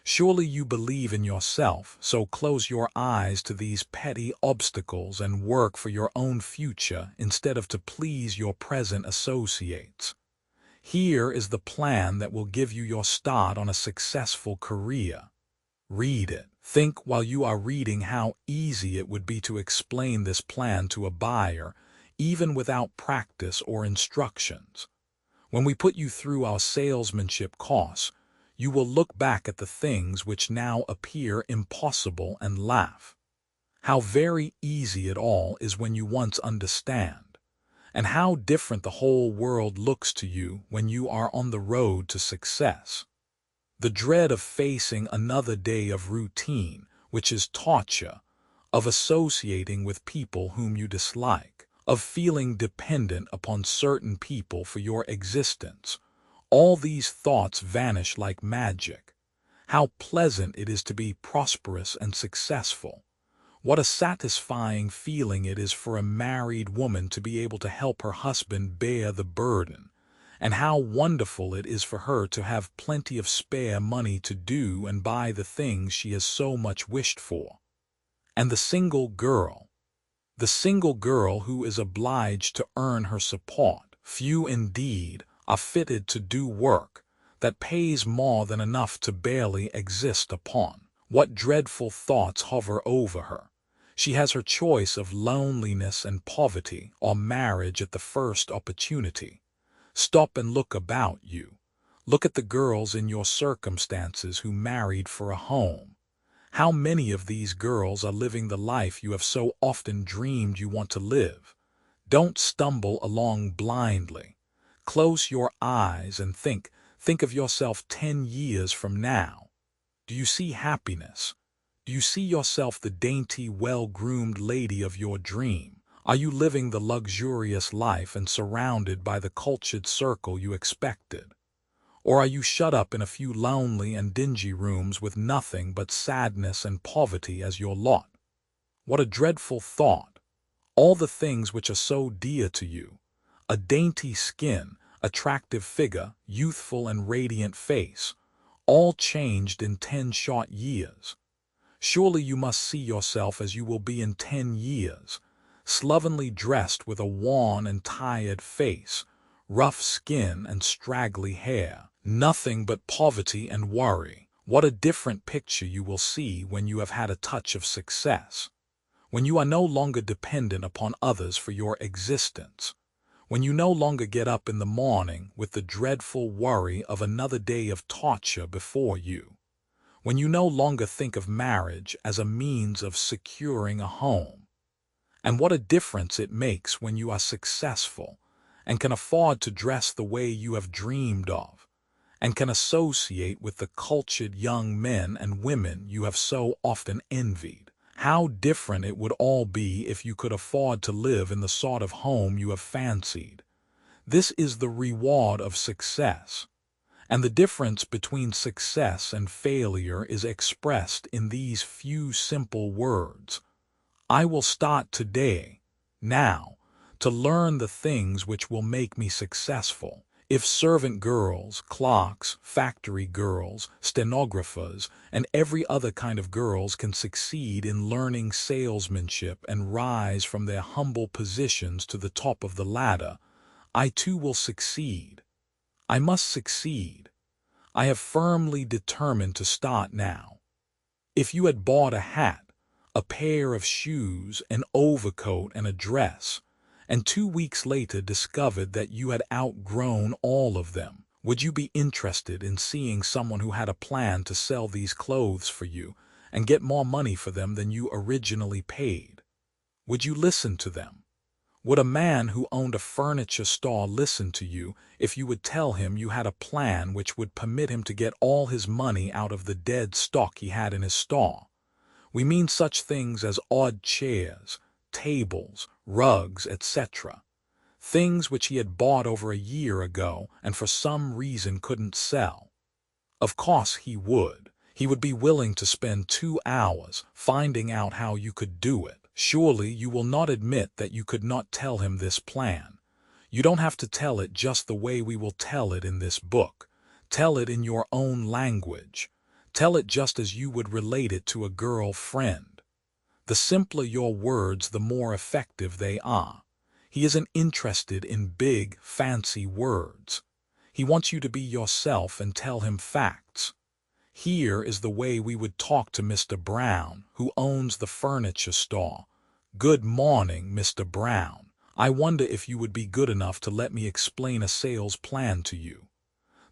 Surely you believe in yourself, so close your eyes to these petty obstacles and work for your own future instead of to please your present associates. Here is the plan that will give you your start on a successful career. Read it. Think while you are reading how easy it would be to explain this plan to a buyer, even without practice or instructions. When we put you through our salesmanship course, you will look back at the things which now appear impossible and laugh. How very easy it all is when you once understand, and how different the whole world looks to you when you are on the road to success. The dread of facing another day of routine, which is torture, of associating with people whom you dislike, of feeling dependent upon certain people for your existence, all these thoughts vanish like magic. How pleasant it is to be prosperous and successful. What a satisfying feeling it is for a married woman to be able to help her husband bear the burden. And how wonderful it is for her to have plenty of spare money to do and buy the things she has so much wished for. And the single girl who is obliged to earn her support, few indeed are fitted to do work that pays more than enough to barely exist upon. What dreadful thoughts hover over her! She has her choice of loneliness and poverty or marriage at the first opportunity. Stop and look about you. Look at the girls in your circumstances who married for a home. How many of these girls are living the life you have so often dreamed you want to live? Don't stumble along blindly. Close your eyes and think of yourself 10 years from now. Do you see happiness? Do you see yourself the dainty, well-groomed lady of your dream? Are you living the luxurious life and surrounded by the cultured circle you expected? Or are you shut up in a few lonely and dingy rooms with nothing but sadness and poverty as your lot? What a dreadful thought! All the things which are so dear to you, a dainty skin, attractive figure, youthful and radiant face, all changed in 10 short years. Surely you must see yourself as you will be in 10 years, slovenly dressed with a worn and tired face, rough skin and straggly hair, nothing but poverty and worry. What a different picture you will see when you have had a touch of success, when you are no longer dependent upon others for your existence, when you no longer get up in the morning with the dreadful worry of another day of torture before you, when you no longer think of marriage as a means of securing a home. And what a difference it makes when you are successful and can afford to dress the way you have dreamed of, and can associate with the cultured young men and women you have so often envied. How different it would all be if you could afford to live in the sort of home you have fancied. This is the reward of success. And the difference between success and failure is expressed in these few simple words. I will start today, now, to learn the things which will make me successful. If servant girls, clerks, factory girls, stenographers, and every other kind of girls can succeed in learning salesmanship and rise from their humble positions to the top of the ladder, I too will succeed. I must succeed. I have firmly determined to start now. If you had bought a hat, a pair of shoes, an overcoat, and a dress, and 2 weeks later discovered that you had outgrown all of them, would you be interested in seeing someone who had a plan to sell these clothes for you and get more money for them than you originally paid? Would you listen to them? Would a man who owned a furniture store listen to you if you would tell him you had a plan which would permit him to get all his money out of the dead stock he had in his store? We mean such things as odd chairs, tables, rugs, etc. Things which he had bought over a year ago and for some reason couldn't sell. Of course he would. He would be willing to spend 2 hours finding out how you could do it. Surely you will not admit that you could not tell him this plan. You don't have to tell it just the way we will tell it in this book. Tell it in your own language. Tell it just as you would relate it to a girl friend. The simpler your words, the more effective they are. He isn't interested in big, fancy words. He wants you to be yourself and tell him facts. Here is the way we would talk to Mr. Brown, who owns the furniture store. Good morning, Mr. Brown. I wonder if you would be good enough to let me explain a sales plan to you.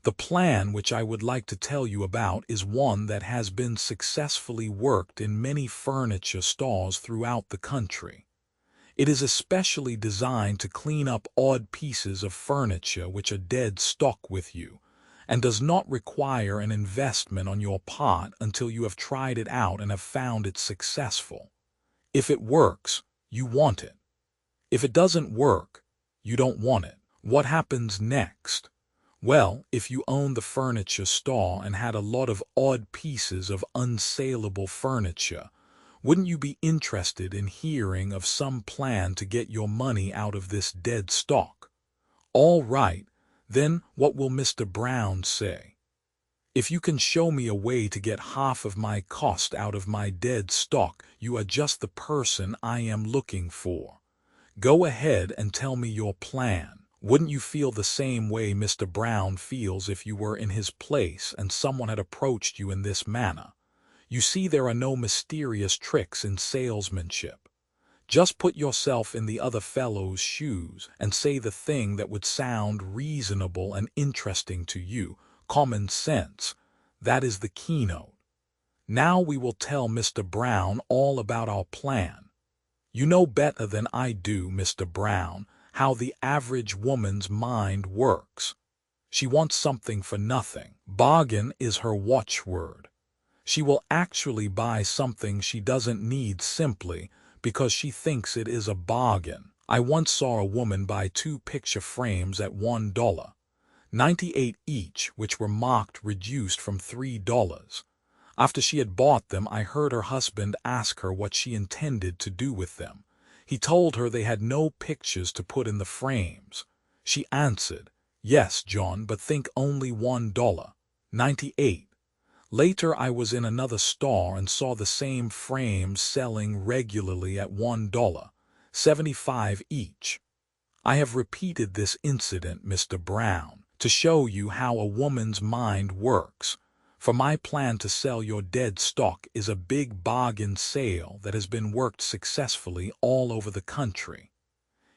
The plan which I would like to tell you about is one that has been successfully worked in many furniture stores throughout the country. It is especially designed to clean up odd pieces of furniture which are dead stock with you, and does not require an investment on your part until you have tried it out and have found it successful. If it works, you want it. If it doesn't work, you don't want it. What happens next? Well, if you owned the furniture store and had a lot of odd pieces of unsaleable furniture, wouldn't you be interested in hearing of some plan to get your money out of this dead stock? All right, then what will Mr. Brown say? If you can show me a way to get half of my cost out of my dead stock, you are just the person I am looking for. Go ahead and tell me your plan. Wouldn't you feel the same way Mr. Brown feels if you were in his place and someone had approached you in this manner? You see, there are no mysterious tricks in salesmanship. Just put yourself in the other fellow's shoes and say the thing that would sound reasonable and interesting to you. Common sense. That is the keynote. Now we will tell Mr. Brown all about our plan. You know better than I do, Mr. Brown, how the average woman's mind works. She wants something for nothing. Bargain is her watchword. She will actually buy something she doesn't need simply because she thinks it is a bargain. I once saw a woman buy 2 picture frames at $1.98 each, which were marked reduced from $3. After she had bought them, I heard her husband ask her what she intended to do with them. He told her they had no pictures to put in the frames. She answered, "Yes, John, but think only $1.98. Later I was in another store and saw the same frames selling regularly at $1.75 each. I have repeated this incident, Mr. Brown, to show you how a woman's mind works. For my plan to sell your dead stock is a big bargain sale that has been worked successfully all over the country.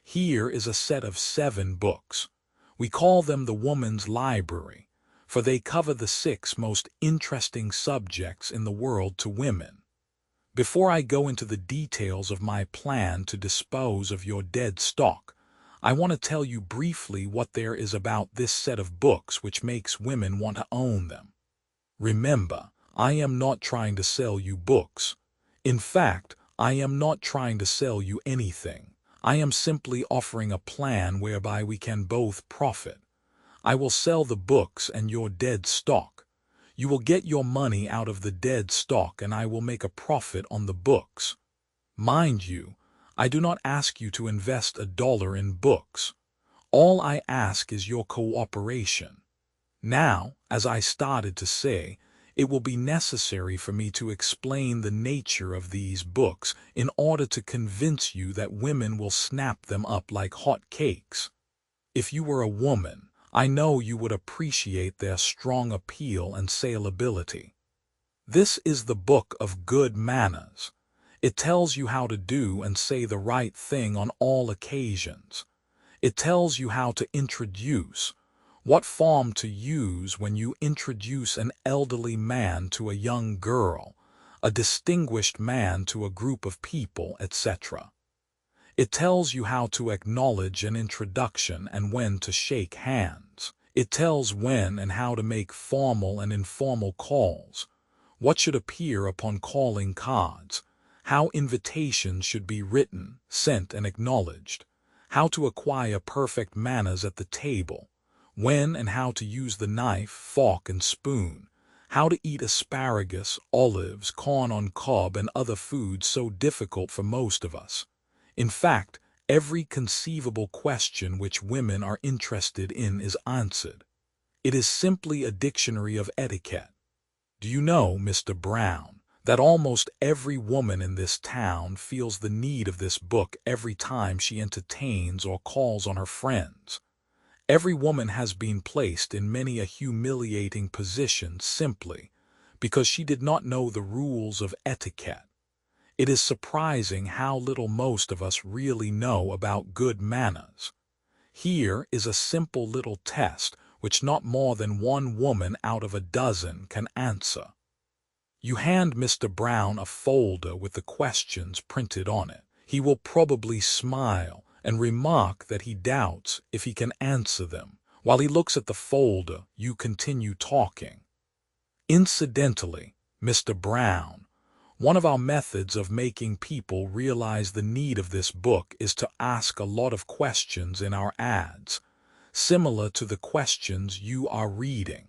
Here is a set of 7 books. We call them the Woman's Library, for they cover the 6 most interesting subjects in the world to women. Before I go into the details of my plan to dispose of your dead stock, I want to tell you briefly what there is about this set of books which makes women want to own them. Remember, I am not trying to sell you books. In fact, I am not trying to sell you anything. I am simply offering a plan whereby we can both profit. I will sell the books and your dead stock. You will get your money out of the dead stock and I will make a profit on the books. Mind you, I do not ask you to invest $1 in books. All I ask is your cooperation. Now, as I started to say, it will be necessary for me to explain the nature of these books in order to convince you that women will snap them up like hot cakes. If you were a woman, I know you would appreciate their strong appeal and salability. This is the book of good manners. It tells you how to do and say the right thing on all occasions. It tells you how to introduce, what form to use when you introduce an elderly man to a young girl, a distinguished man to a group of people, etc. It tells you how to acknowledge an introduction and when to shake hands. It tells when and how to make formal and informal calls, what should appear upon calling cards, how invitations should be written, sent, and acknowledged, how to acquire perfect manners at the table, when and how to use the knife, fork, and spoon, how to eat asparagus, olives, corn on cob, and other foods so difficult for most of us. In fact, every conceivable question which women are interested in is answered. It is simply a dictionary of etiquette. Do you know, Mr. Brown, that almost every woman in this town feels the need of this book every time she entertains or calls on her friends? Every woman has been placed in many a humiliating position simply because she did not know the rules of etiquette. It is surprising how little most of us really know about good manners. Here is a simple little test which not more than one woman out of a dozen can answer. You hand Mr. Brown a folder with the questions printed on it. He will probably smile and remark that he doubts if he can answer them. While he looks at the folder, you continue talking. Incidentally, Mr. Brown, one of our methods of making people realize the need of this book is to ask a lot of questions in our ads, similar to the questions you are reading.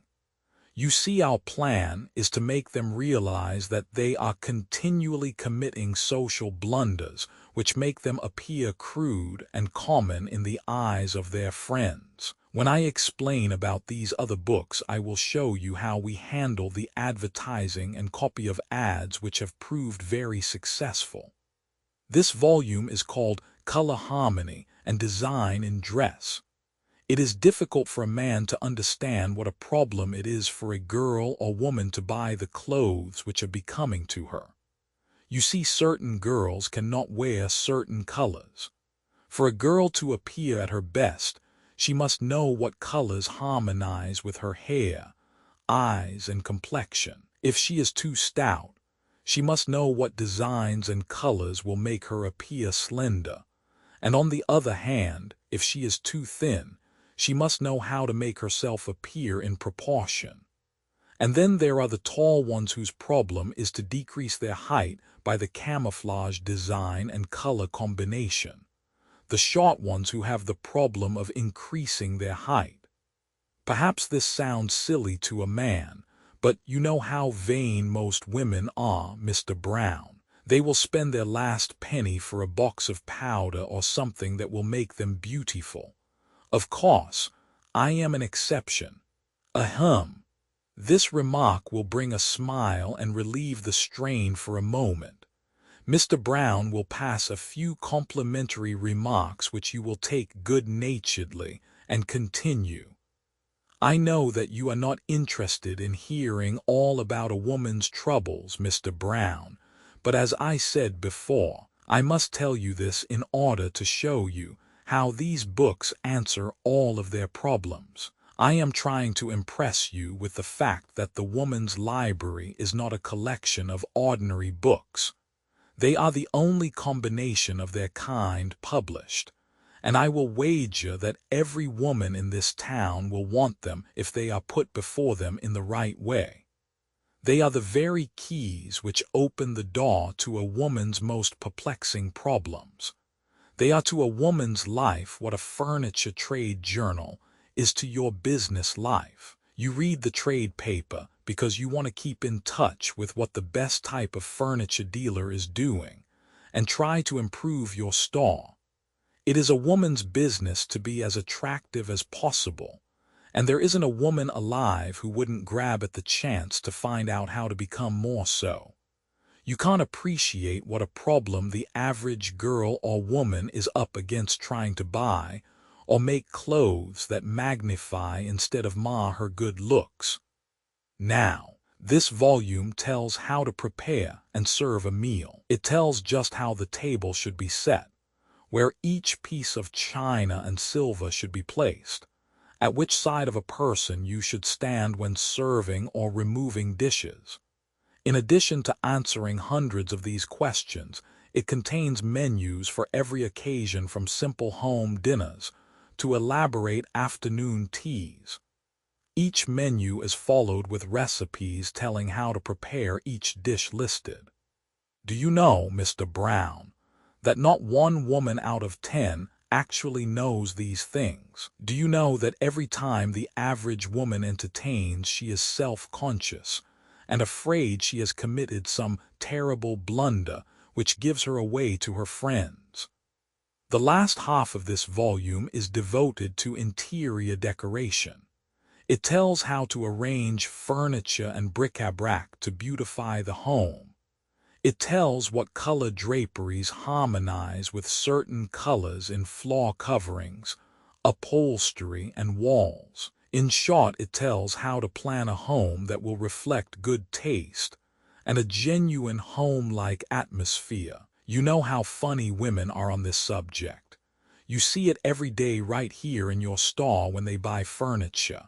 You see, our plan is to make them realize that they are continually committing social blunders which make them appear crude and common in the eyes of their friends. When I explain about these other books, I will show you how we handle the advertising and copy of ads which have proved very successful. This volume is called Color Harmony and Design in Dress. It is difficult for a man to understand what a problem it is for a girl or woman to buy the clothes which are becoming to her. You see, certain girls cannot wear certain colors. For a girl to appear at her best, she must know what colors harmonize with her hair, eyes, and complexion. If she is too stout, she must know what designs and colors will make her appear slender. And on the other hand, if she is too thin, she must know how to make herself appear in proportion. And then there are the tall ones whose problem is to decrease their height by the camouflage design and color combination. The short ones who have the problem of increasing their height. Perhaps this sounds silly to a man, but you know how vain most women are, Mr. Brown. They will spend their last penny for a box of powder or something that will make them beautiful. Of course, I am an exception. Ahem. This remark will bring a smile and relieve the strain for a moment. Mr. Brown will pass a few complimentary remarks which you will take good-naturedly and continue. I know that you are not interested in hearing all about a woman's troubles, Mr. Brown, but as I said before, I must tell you this in order to show you how these books answer all of their problems. I am trying to impress you with the fact that the woman's library is not a collection of ordinary books. They are the only combination of their kind published, and I will wager that every woman in this town will want them if they are put before them in the right way. They are the very keys which open the door to a woman's most perplexing problems. They are to a woman's life what a furniture trade journal is to your business life. You read the trade paper because you want to keep in touch with what the best type of furniture dealer is doing and try to improve your store. It is a woman's business to be as attractive as possible, and there isn't a woman alive who wouldn't grab at the chance to find out how to become more so. You can't appreciate what a problem the average girl or woman is up against trying to buy or make clothes that magnify instead of mar her good looks. Now, this volume tells how to prepare and serve a meal. It tells just how the table should be set, where each piece of china and silver should be placed, at which side of a person you should stand when serving or removing dishes. In addition to answering hundreds of these questions, it contains menus for every occasion from simple home dinners to elaborate afternoon teas. Each menu is followed with recipes telling how to prepare each dish listed. Do you know, Mr. Brown, that not one woman out of 10 actually knows these things? Do you know that every time the average woman entertains, she is self-conscious and afraid she has committed some terrible blunder which gives her away to her friends? The last half of this volume is devoted to interior decoration. It tells how to arrange furniture and bric-a-brac to beautify the home. It tells what color draperies harmonize with certain colors in floor coverings, upholstery, and walls. In short, it tells how to plan a home that will reflect good taste and a genuine home-like atmosphere. You know how funny women are on this subject. You see it every day right here in your store when they buy furniture.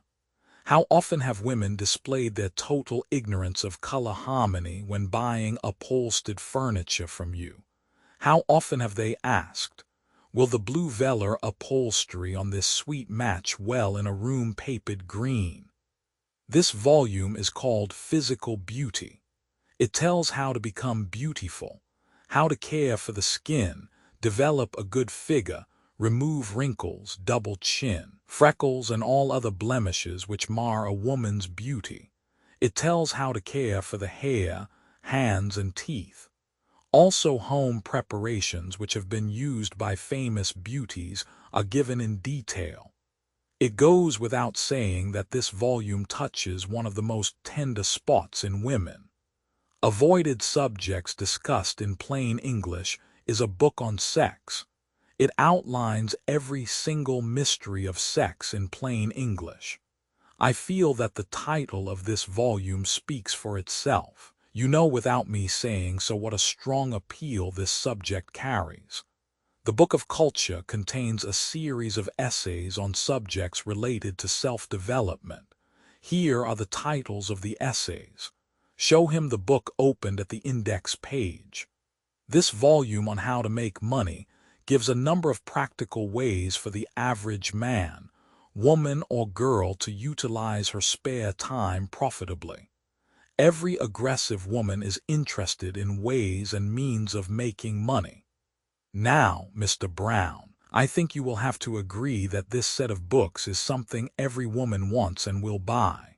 How often have women displayed their total ignorance of color harmony when buying upholstered furniture from you? How often have they asked, will the blue velour upholstery on this suite match well in a room papered green? This volume is called Physical Beauty. It tells how to become beautiful, how to care for the skin, develop a good figure, remove wrinkles, double chin, freckles, and all other blemishes which mar a woman's beauty. It tells how to care for the hair, hands, and teeth. Also, home preparations which have been used by famous beauties are given in detail. It goes without saying that this volume touches one of the most tender spots in women. Avoided Subjects Discussed in Plain English is a book on sex. It outlines every single mystery of sex in plain English. I feel that the title of this volume speaks for itself. You know without me saying so what a strong appeal this subject carries. The Book of Culture contains a series of essays on subjects related to self-development. Here are the titles of the essays. Show him the book opened at the index page. This volume on how to make money gives a number of practical ways for the average man, woman, or girl to utilize her spare time profitably. Every aggressive woman is interested in ways and means of making money. Now, Mr. Brown, I think you will have to agree that this set of books is something every woman wants and will buy.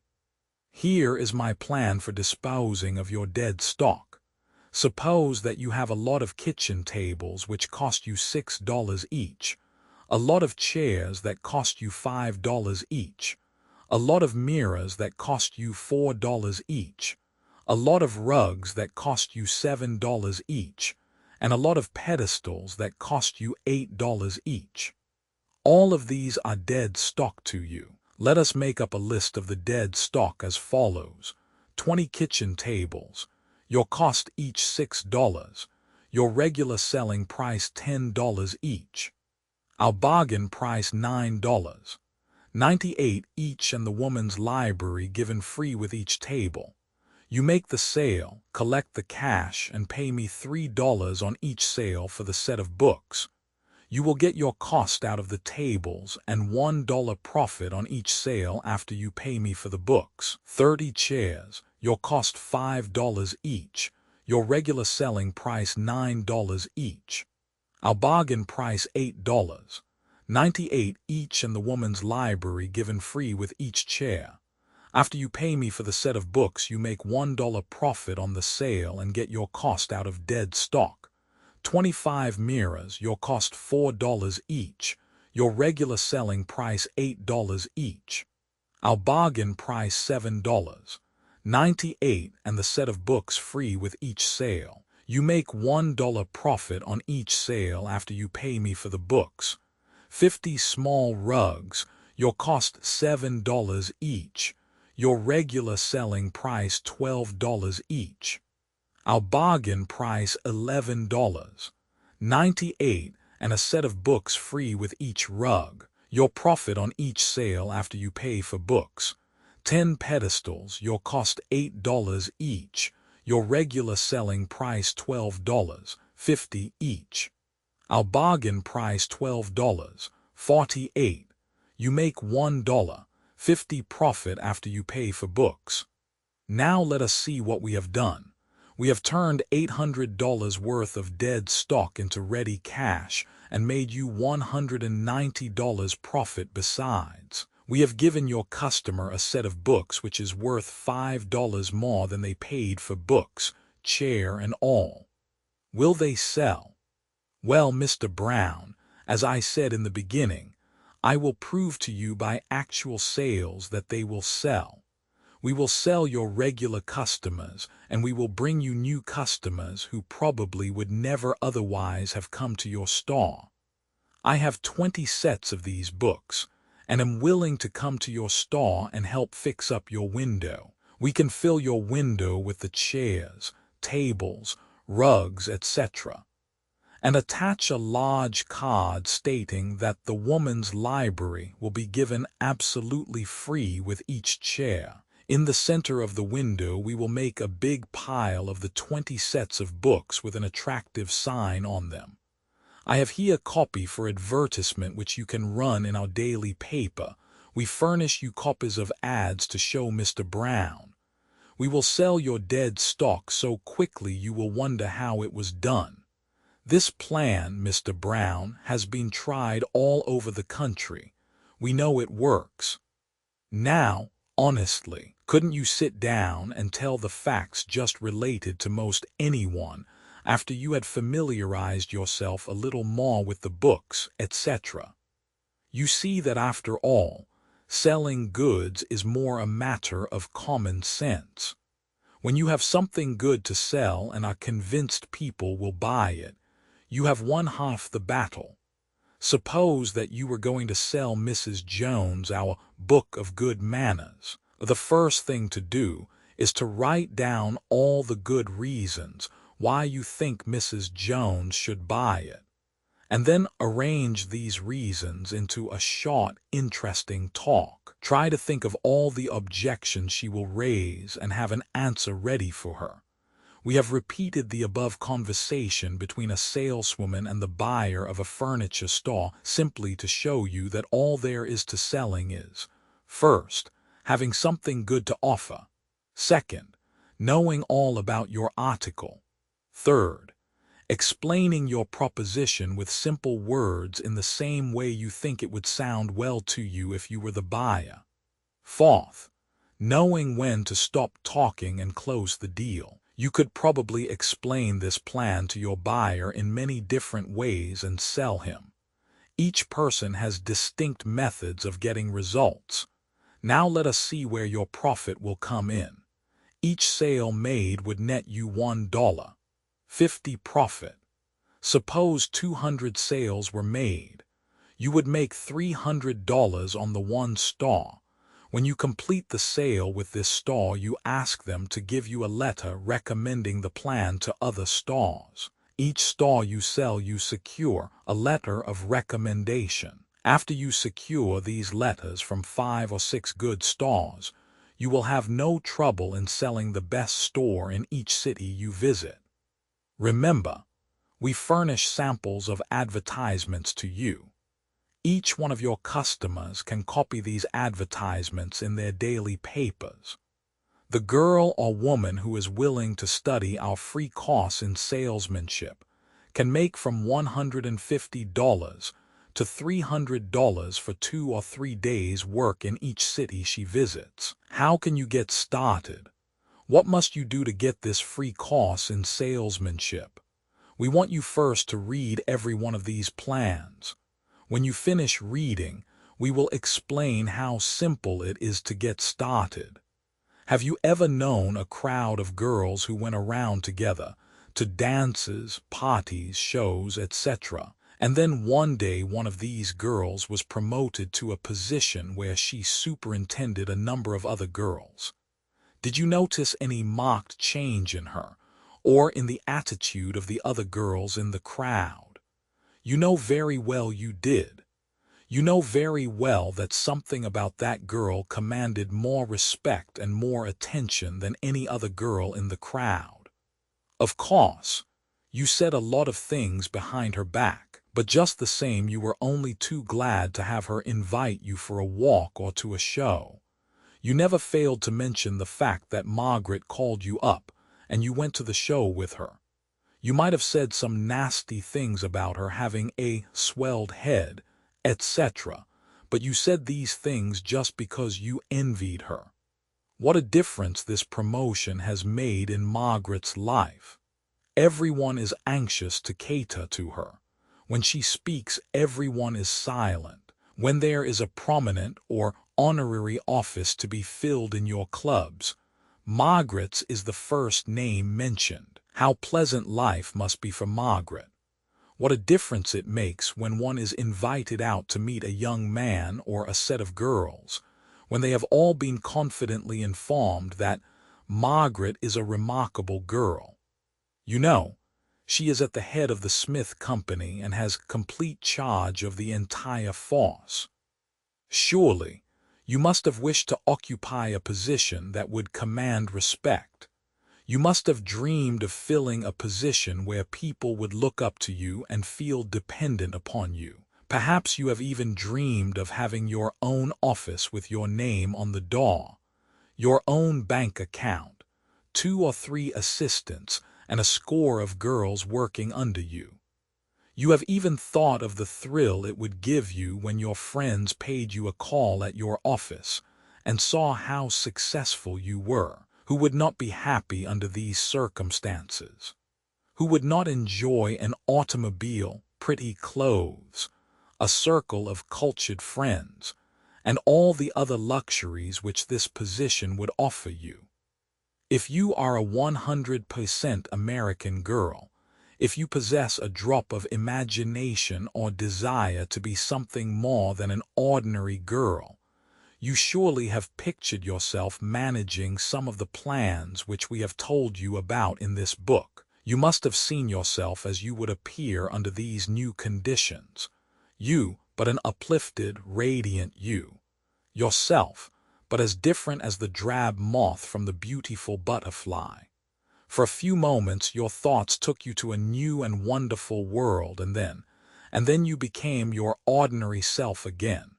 Here is my plan for disposing of your dead stock. Suppose that you have a lot of kitchen tables which cost you $6 each, a lot of chairs that cost you $5 each, a lot of mirrors that cost you $4 each, a lot of rugs that cost you $7 each, and a lot of pedestals that cost you $8 each. All of these are dead stock to you. Let us make up a list of the dead stock as follows. 20 kitchen tables. Your cost each $6. Your regular selling price $10 each. Our bargain price $9. 98 each, and the woman's library given free with each table. You make the sale, collect the cash, and pay me $3 on each sale for the set of books. You will get your cost out of the tables and $1 profit on each sale after you pay me for the books. 30 chairs. Your cost $5 each. Your regular selling price $9 each. Our bargain price $8. 98 each, and the woman's library given free with each chair. After you pay me for the set of books, you make $1 profit on the sale and get your cost out of dead stock. 25 mirrors. Your cost $4 each. Your regular selling price $8 each. Our bargain price $7. 98, and the set of books free with each sale. You make $1 profit on each sale after you pay me for the books. 50 small rugs. Your cost $7 each. Your regular selling price $12 each. Our bargain price $11. 98, and a set of books free with each rug. Your profit on each sale after you pay for books. 10 pedestals. Your cost $8 each. Your regular selling price $12. 50 each. Our bargain price $12. 48. You make $1. 50 profit after you pay for books. Now let us see what we have done. We have turned $800 worth of dead stock into ready cash and made you $190 profit besides. We have given your customer a set of books which is worth $5 more than they paid for books, chair, and all. Will they sell? Well, Mr. Brown, as I said in the beginning, I will prove to you by actual sales that they will sell. We will sell your regular customers, and we will bring you new customers who probably would never otherwise have come to your store. I have 20 sets of these books, and am willing to come to your store and help fix up your window. We can fill your window with the chairs, tables, rugs, etc., and attach a large card stating that the woman's library will be given absolutely free with each chair. In the center of the window, we will make a big pile of the 20 sets of books with an attractive sign on them. I have here a copy for advertisement which you can run in our daily paper. We furnish you copies of ads to show Mr. Brown. We will sell your dead stock so quickly you will wonder how it was done. This plan, Mr. Brown, has been tried all over the country. We know it works. Now, honestly, couldn't you sit down and tell the facts just related to most anyone after you had familiarized yourself a little more with the books, etc.? You see that after all, selling goods is more a matter of common sense. When you have something good to sell and are convinced people will buy it, you have won half the battle. Suppose that you were going to sell Mrs. Jones our Book of Good Manners. The first thing to do is to write down all the good reasons why you think Mrs. Jones should buy it, and then arrange these reasons into a short, interesting talk. Try to think of all the objections she will raise and have an answer ready for her. We have repeated the above conversation between a saleswoman and the buyer of a furniture store simply to show you that all there is to selling is, first, having something good to offer; second, knowing all about your article; third, explaining your proposition with simple words in the same way you think it would sound well to you if you were the buyer; fourth, knowing when to stop talking and close the deal. You could probably explain this plan to your buyer in many different ways and sell him. Each person has distinct methods of getting results. Now let us see where your profit will come in. Each sale made would net you $1, 50 profit. Suppose 200 sales were made. You would make $300 on the one store. When you complete the sale with this store, you ask them to give you a letter recommending the plan to other stores. Each store you sell, you secure a letter of recommendation. After you secure these letters from 5 or 6 good stores, you will have no trouble in selling the best store in each city you visit. Remember, we furnish samples of advertisements to you. Each one of your customers can copy these advertisements in their daily papers. The girl or woman who is willing to study our free course in salesmanship can make from $150 to $300 for 2 or 3 days' work in each city she visits. How can you get started? What must you do to get this free course in salesmanship? We want you first to read every one of these plans. When you finish reading, we will explain how simple it is to get started. Have you ever known a crowd of girls who went around together to dances, parties, shows, etc., and then one day one of these girls was promoted to a position where she superintended a number of other girls? Did you notice any marked change in her, or in the attitude of the other girls in the crowd? You know very well you did. You know very well that something about that girl commanded more respect and more attention than any other girl in the crowd. Of course, you said a lot of things behind her back, but just the same you were only too glad to have her invite you for a walk or to a show. You never failed to mention the fact that Margaret called you up and you went to the show with her. You might have said some nasty things about her having a swelled head, etc., but you said these things just because you envied her. What a difference this promotion has made in Margaret's life. Everyone is anxious to cater to her. When she speaks, everyone is silent. When there is a prominent or honorary office to be filled in your clubs, Margaret's is the first name mentioned. How pleasant life must be for Margaret. What a difference it makes when one is invited out to meet a young man or a set of girls, when they have all been confidently informed that Margaret is a remarkable girl. You know, she is at the head of the Smith Company and has complete charge of the entire force. Surely, you must have wished to occupy a position that would command respect. You must have dreamed of filling a position where people would look up to you and feel dependent upon you. Perhaps you have even dreamed of having your own office with your name on the door, your own bank account, 2 or 3 assistants, and a score of girls working under you. You have even thought of the thrill it would give you when your friends paid you a call at your office and saw how successful you were. Who would not be happy under these circumstances? Who would not enjoy an automobile, pretty clothes, a circle of cultured friends, and all the other luxuries which this position would offer you? If you are a 100% American girl, if you possess a drop of imagination or desire to be something more than an ordinary girl, you surely have pictured yourself managing some of the plans which we have told you about in this book. You must have seen yourself as you would appear under these new conditions. You, but an uplifted, radiant you. Yourself, but as different as the drab moth from the beautiful butterfly. For a few moments your thoughts took you to a new and wonderful world, and then you became your ordinary self again.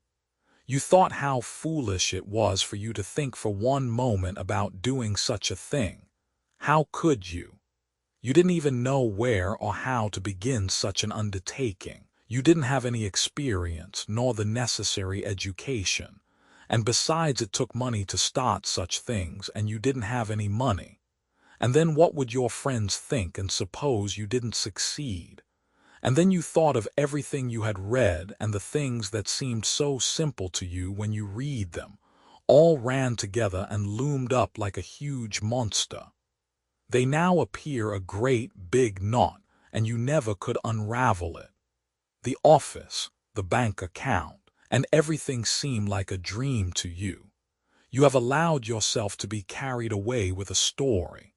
You thought how foolish it was for you to think for one moment about doing such a thing. How could you? You didn't even know where or how to begin such an undertaking. You didn't have any experience nor the necessary education. And besides, it took money to start such things, and you didn't have any money. And then what would your friends think and suppose you didn't succeed? And then you thought of everything you had read, and the things that seemed so simple to you when you read them, all ran together and loomed up like a huge monster. They now appear a great big knot, and you never could unravel it. The office, the bank account, and everything seemed like a dream to you. You have allowed yourself to be carried away with a story.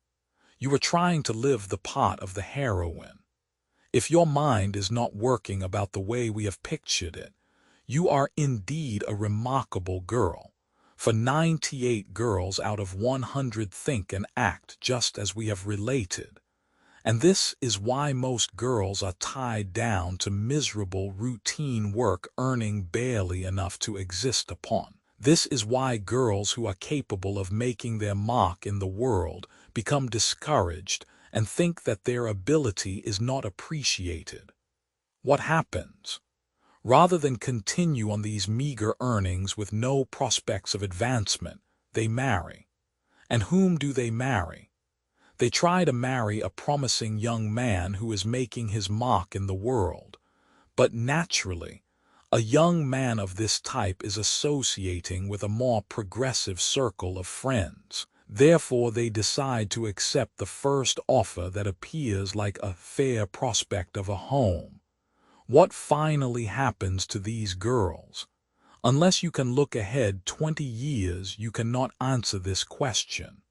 You were trying to live the part of the heroine. If your mind is not working about the way we have pictured it, you are indeed a remarkable girl, for 98 girls out of 100 think and act just as we have related. And this is why most girls are tied down to miserable routine work, earning barely enough to exist upon. This is why girls who are capable of making their mark in the world become discouraged and think that their ability is not appreciated. What happens? Rather than continue on these meager earnings with no prospects of advancement, they marry. And whom do they marry? They try to marry a promising young man who is making his mark in the world. But naturally, a young man of this type is associating with a more progressive circle of friends. Therefore, they decide to accept the first offer that appears like a fair prospect of a home. What finally happens to these girls? Unless you can look ahead 20 years, you cannot answer this question.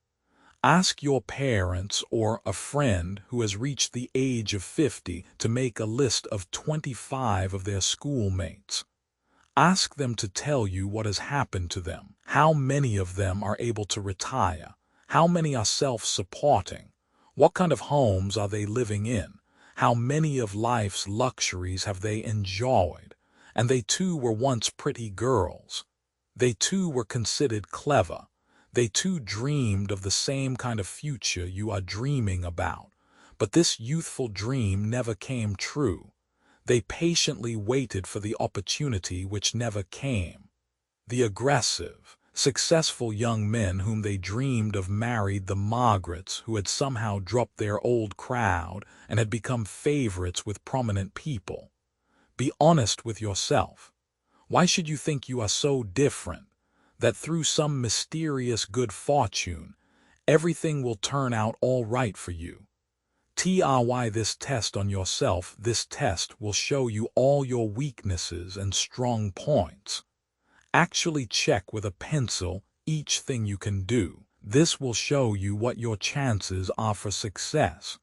Ask your parents or a friend who has reached the age of 50 to make a list of 25 of their schoolmates. Ask them to tell you what has happened to them. How many of them are able to retire? How many are self-supporting? What kind of homes are they living in? How many of life's luxuries have they enjoyed? And they too were once pretty girls. They too were considered clever. They too dreamed of the same kind of future you are dreaming about. But this youthful dream never came true. They patiently waited for the opportunity which never came. The aggressive, successful young men whom they dreamed of married the Margarets who had somehow dropped their old crowd and had become favorites with prominent people. Be honest with yourself. Why should you think you are so different, that through some mysterious good fortune, everything will turn out all right for you? Try this test on yourself. This test will show you all your weaknesses and strong points. Actually check with a pencil each thing you can do. This will show you what your chances are for success.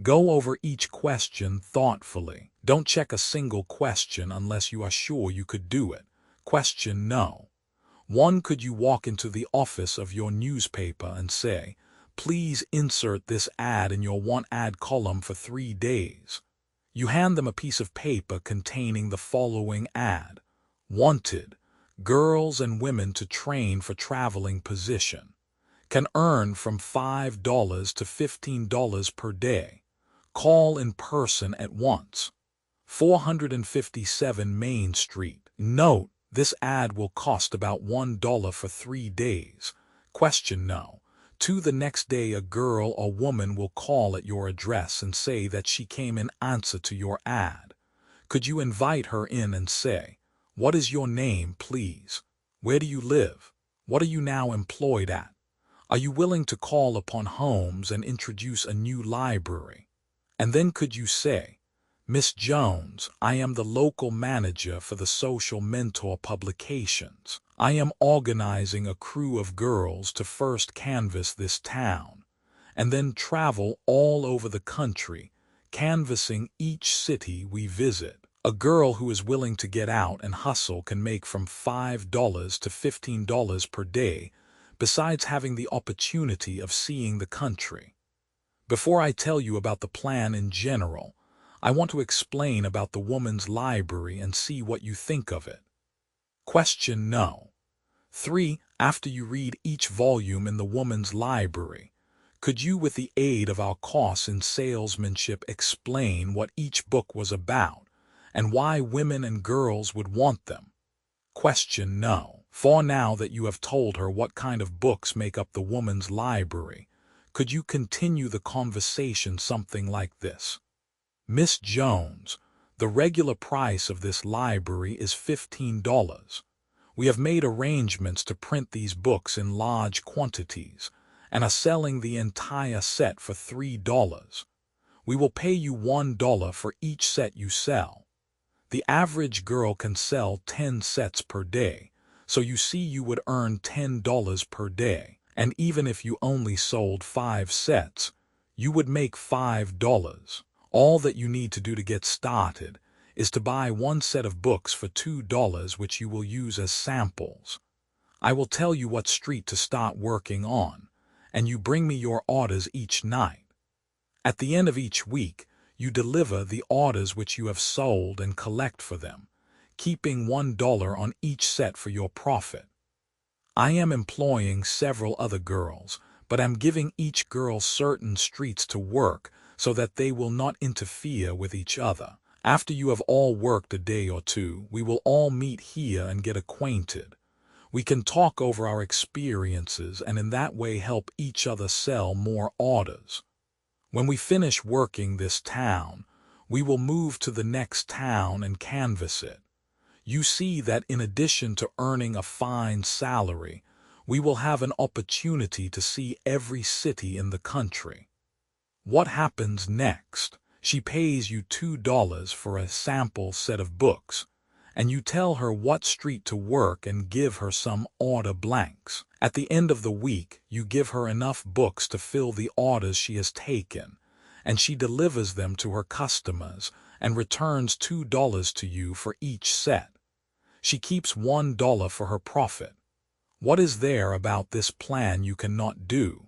Go over each question thoughtfully. Don't check a single question unless you are sure you could do it. Question no. 1. Could you walk into the office of your newspaper and say, "Please insert this ad in your one-ad column for 3 days." You hand them a piece of paper containing the following ad. Wanted, girls and women to train for traveling position. Can earn from $5 to $15 per day. Call in person at once. 457 Main Street. Note, this ad will cost about $1 for 3 days. Question no. 2. The next day a girl or woman will call at your address and say that she came in answer to your ad. Could you invite her in and say, "What is your name, please? Where do you live? What are you now employed at? Are you willing to call upon homes and introduce a new library?" And then could you say, "Miss Jones, I am the local manager for the Social Mentor publications. I am organizing a crew of girls to first canvass this town, and then travel all over the country, canvassing each city we visit. A girl who is willing to get out and hustle can make from $5 to $15 per day, besides having the opportunity of seeing the country." Before I tell you about the plan in general, I want to explain about the woman's library and see what you think of it. Question no. 3. After you read each volume in the woman's library, could you, with the aid of our course in salesmanship, explain what each book was about and why women and girls would want them? Question no. For now that you have told her what kind of books make up the woman's library, could you continue the conversation something like this? "Miss Jones, the regular price of this library is $15. We have made arrangements to print these books in large quantities and are selling the entire set for $3. We will pay you $1 for each set you sell. The average girl can sell 10 sets per day, so you see you would earn $10 per day. And even if you only sold 5 sets, you would make $5. All that you need to do to get started is to buy 1 set of books for $2, which you will use as samples. I will tell you what street to start working on, and you bring me your orders each night. At the end of each week, you deliver the orders which you have sold and collect for them, keeping $1 on each set for your profit. I am employing several other girls, but I'm giving each girl certain streets to work so that they will not interfere with each other. After you have all worked a day or 2, we will all meet here and get acquainted. We can talk over our experiences and in that way help each other sell more orders. When we finish working this town, we will move to the next town and canvass it. You see that in addition to earning a fine salary, we will have an opportunity to see every city in the country. What happens next? She pays you $2 for a sample set of books, and you tell her what street to work and give her some order blanks. At the end of the week, you give her enough books to fill the orders she has taken, and she delivers them to her customers and returns $2 to you for each set. She keeps $1 for her profit. What is there about this plan you cannot do?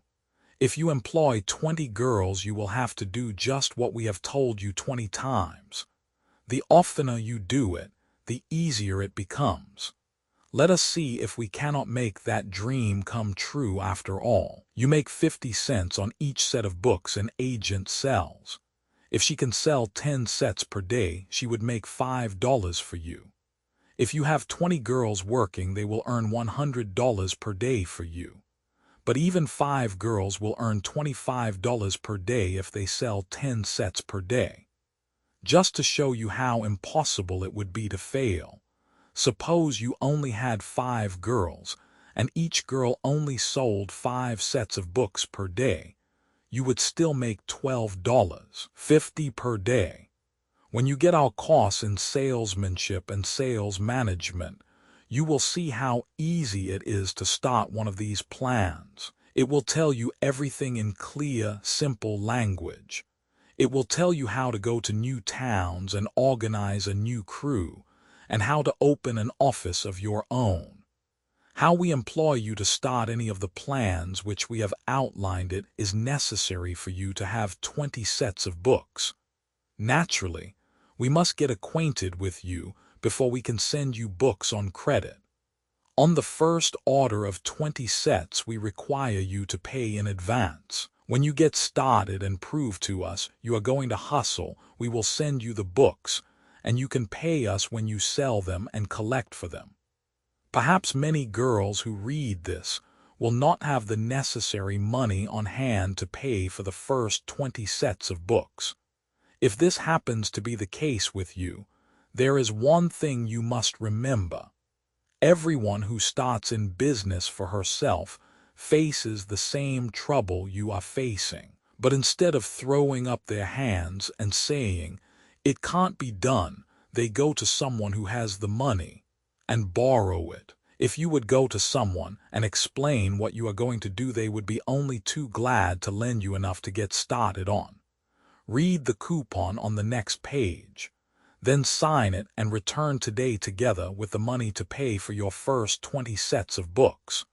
If you employ 20 girls, you will have to do just what we have told you 20 times. The oftener you do it, the easier it becomes. Let us see if we cannot make that dream come true after all. You make 50 cents on each set of books an agent sells. If she can sell 10 sets per day, she would make $5 for you. If you have 20 girls working, they will earn $100 per day for you. But even 5 girls will earn $25 per day if they sell 10 sets per day. Just to show you how impossible it would be to fail, suppose you only had 5 girls, and each girl only sold 5 sets of books per day. you would still make $12.50 per day. When you get our course in salesmanship and sales management, you will see how easy it is to start one of these plans. It will tell you everything in clear, simple language. It will tell you how to go to new towns and organize a new crew, and how to open an office of your own. How we employ you to start any of the plans which we have outlined it is necessary for you to have 20 sets of books. Naturally, we must get acquainted with you before we can send you books on credit. On the first order of 20 sets, we require you to pay in advance. When you get started and prove to us you are going to hustle, we will send you the books, and you can pay us when you sell them and collect for them. Perhaps many girls who read this will not have the necessary money on hand to pay for the first 20 sets of books. If this happens to be the case with you, there is one thing you must remember. Everyone who starts in business for herself faces the same trouble you are facing. But instead of throwing up their hands and saying, "It can't be done," they go to someone who has the money and borrow it. If you would go to someone and explain what you are going to do, they would be only too glad to lend you enough to get started on. Read the coupon on the next page. Then sign it and return today together with the money to pay for your first 20 sets of books.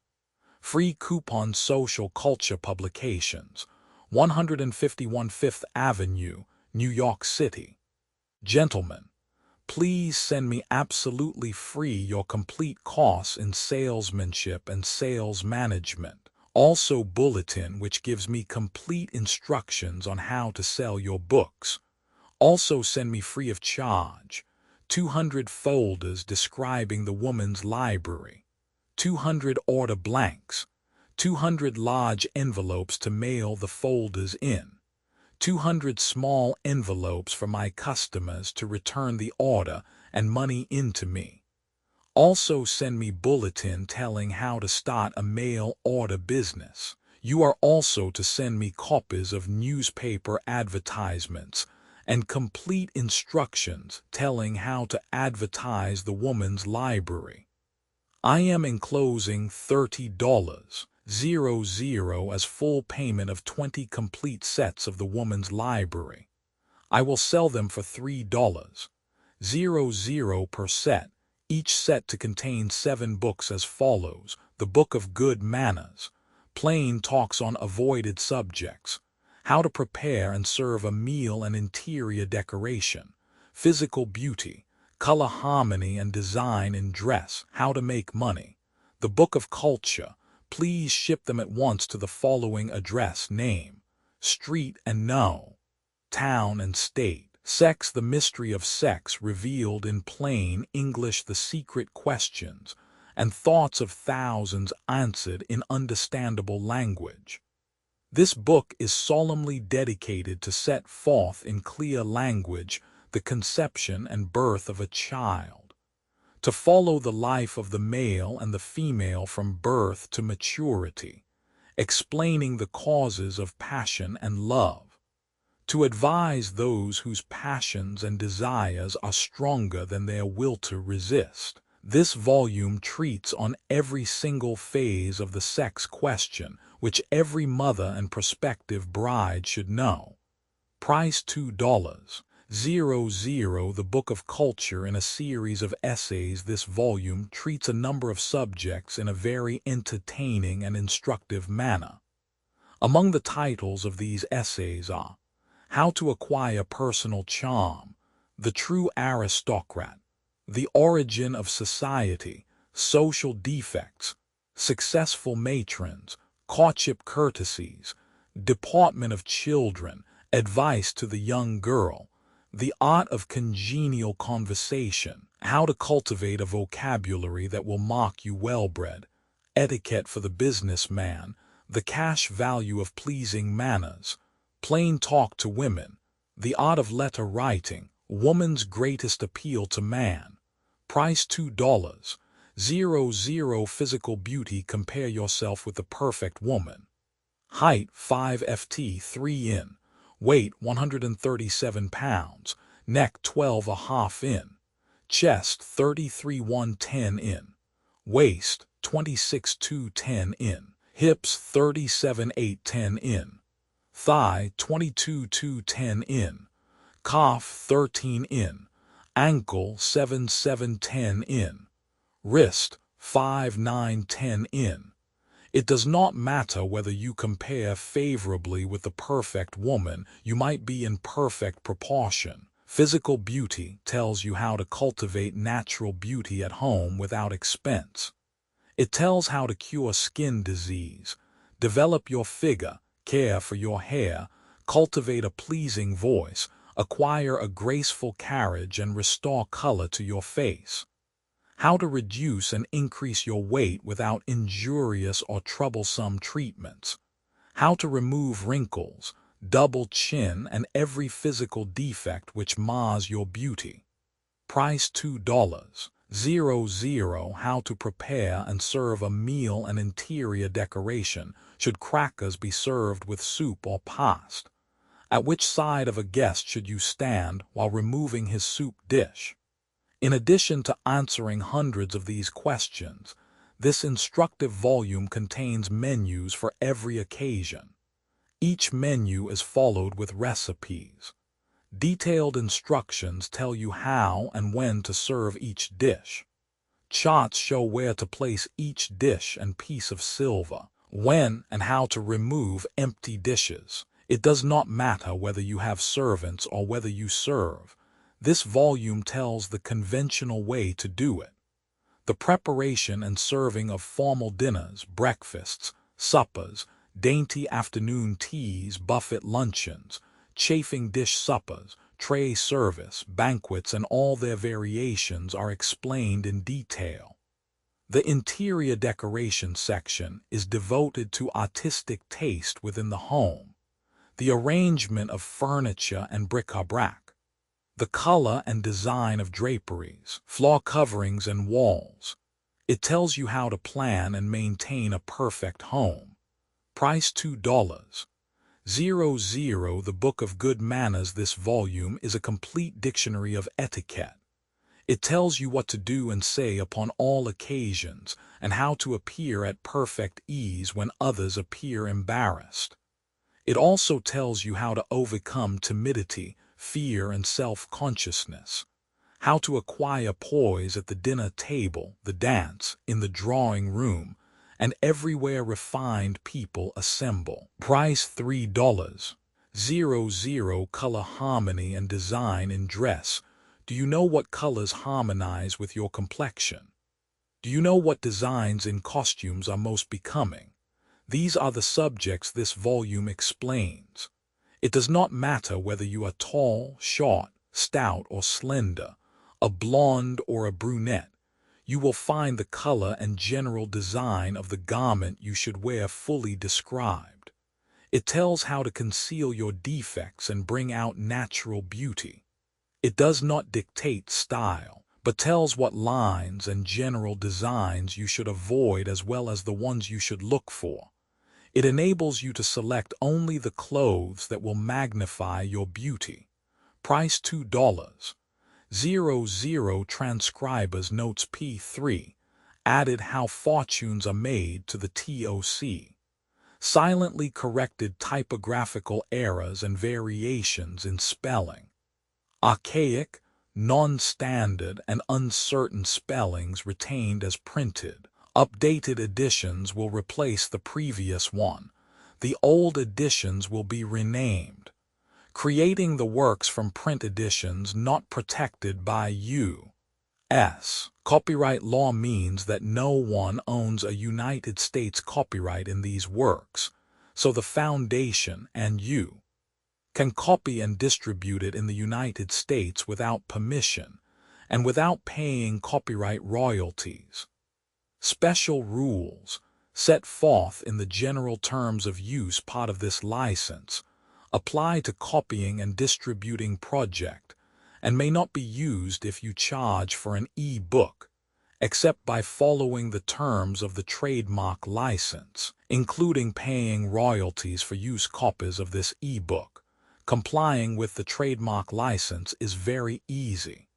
Free coupon, Social Culture Publications, 151 Fifth Avenue, New York City. Gentlemen, please send me absolutely free your complete course in salesmanship and sales management. Also bulletin which gives me complete instructions on how to sell your books. Also send me free of charge 200 folders describing the woman's library, 200 order blanks, 200 large envelopes to mail the folders in, 200 small envelopes for my customers to return the order and money into me. Also send me bulletin telling how to start a mail order business. You are also to send me copies of newspaper advertisements and complete instructions telling how to advertise the woman's library. I am enclosing $30.00 as full payment of 20 complete sets of the woman's library. I will sell them for $3.00 per set, each set to contain 7 books as follows: The Book of Good Manners, Plain Talks on Avoided Subjects, How to Prepare and Serve a Meal and Interior Decoration, Physical Beauty, Color Harmony and Design in Dress, How to Make Money, The Book of Culture. Please ship them at once to the following address: name, street and no, town and state. Sex, the mystery of sex revealed in plain English, the secret questions and thoughts of thousands answered in understandable language. This book is solemnly dedicated to set forth in clear language the conception and birth of a child, to follow the life of the male and the female from birth to maturity, explaining the causes of passion and love, to advise those whose passions and desires are stronger than their will to resist. This volume treats on every single phase of the sex question, which every mother and prospective bride should know. Price $2.00. The Book of Culture, in a series of essays. This volume treats a number of subjects in a very entertaining and instructive manner. Among the titles of these essays are How to Acquire Personal Charm, The True Aristocrat, The Origin of Society, Social Defects, Successful Matrons, Courtship Courtesies, Deportment of Children, Advice to the Young Girl, The Art of Congenial Conversation, How to Cultivate a Vocabulary that Will Mark You Well-Bred, Etiquette for the Businessman, The Cash Value of Pleasing Manners, Plain Talk to Women, The Art of Letter Writing, Woman's Greatest Appeal to Man. Price $2.00. Physical Beauty, Compare Yourself with the Perfect Woman. Height 5 ft 3 in. Weight 137 pounds. Neck 12.5 in. Chest 33 110 in. Waist 26 210 in. Hips 37 810 in. Thigh 22 210 in. Calf 13 in. Ankle 7 710 in. Wrist 5 9 10 in. It does not matter whether you compare favorably with the perfect woman, you might be in perfect proportion. Physical beauty tells you how to cultivate natural beauty at home without expense. It tells how to cure skin disease, develop your figure, care for your hair, cultivate a pleasing voice, acquire a graceful carriage, and restore color to your face. How to reduce and increase your weight without injurious or troublesome treatments. How to remove wrinkles, double chin, and every physical defect which mars your beauty. Price $2.00. How to prepare and serve a meal and interior decoration. Should crackers be served with soup or pasta? At which side of a guest should you stand while removing his soup dish? In addition to answering hundreds of these questions, this instructive volume contains menus for every occasion. Each menu is followed with recipes. Detailed instructions tell you how and when to serve each dish. Charts show where to place each dish and piece of silver, when and how to remove empty dishes. It does not matter whether you have servants or whether you serve. This volume tells the conventional way to do it. The preparation and serving of formal dinners, breakfasts, suppers, dainty afternoon teas, buffet luncheons, chafing dish suppers, tray service, banquets, and all their variations are explained in detail. The interior decoration section is devoted to artistic taste within the home, the arrangement of furniture and bric-a-brac, the color and design of draperies, floor coverings, and walls. It tells you how to plan and maintain a perfect home. Price $2.00. The Book of Good Manners. This volume is a complete dictionary of etiquette. It tells you what to do and say upon all occasions, and how to appear at perfect ease when others appear embarrassed. It also tells you how to overcome timidity, fear, and self-consciousness, how to acquire poise at the dinner table, the dance, in the drawing room, and everywhere refined people assemble. Price $3.00. Color harmony and design in dress. Do you know what colors harmonize with your complexion? Do you know what designs in costumes are most becoming? These are the subjects this volume explains. It does not matter whether you are tall, short, stout, or slender, a blonde or a brunette. You will find the color and general design of the garment you should wear fully described. It tells how to conceal your defects and bring out natural beauty. It does not dictate style, but tells what lines and general designs you should avoid as well as the ones you should look for. It enables you to select only the clothes that will magnify your beauty. Price $2.00. Transcriber's Notes P3. Added how fortunes are made to the TOC. Silently corrected typographical errors and variations in spelling. Archaic, non-standard, and uncertain spellings retained as printed. Updated editions will replace the previous one. The old editions will be renamed. Creating the works from print editions not protected by U.S. copyright law means that no one owns a United States copyright in these works, so the Foundation and you can copy and distribute it in the United States without permission and without paying copyright royalties. Special rules, set forth in the general terms of use part of this license, apply to copying and distributing project, and may not be used if you charge for an e-book, except by following the terms of the trademark license. including paying royalties for use copies of this e-book. Complying with the trademark license is very easy.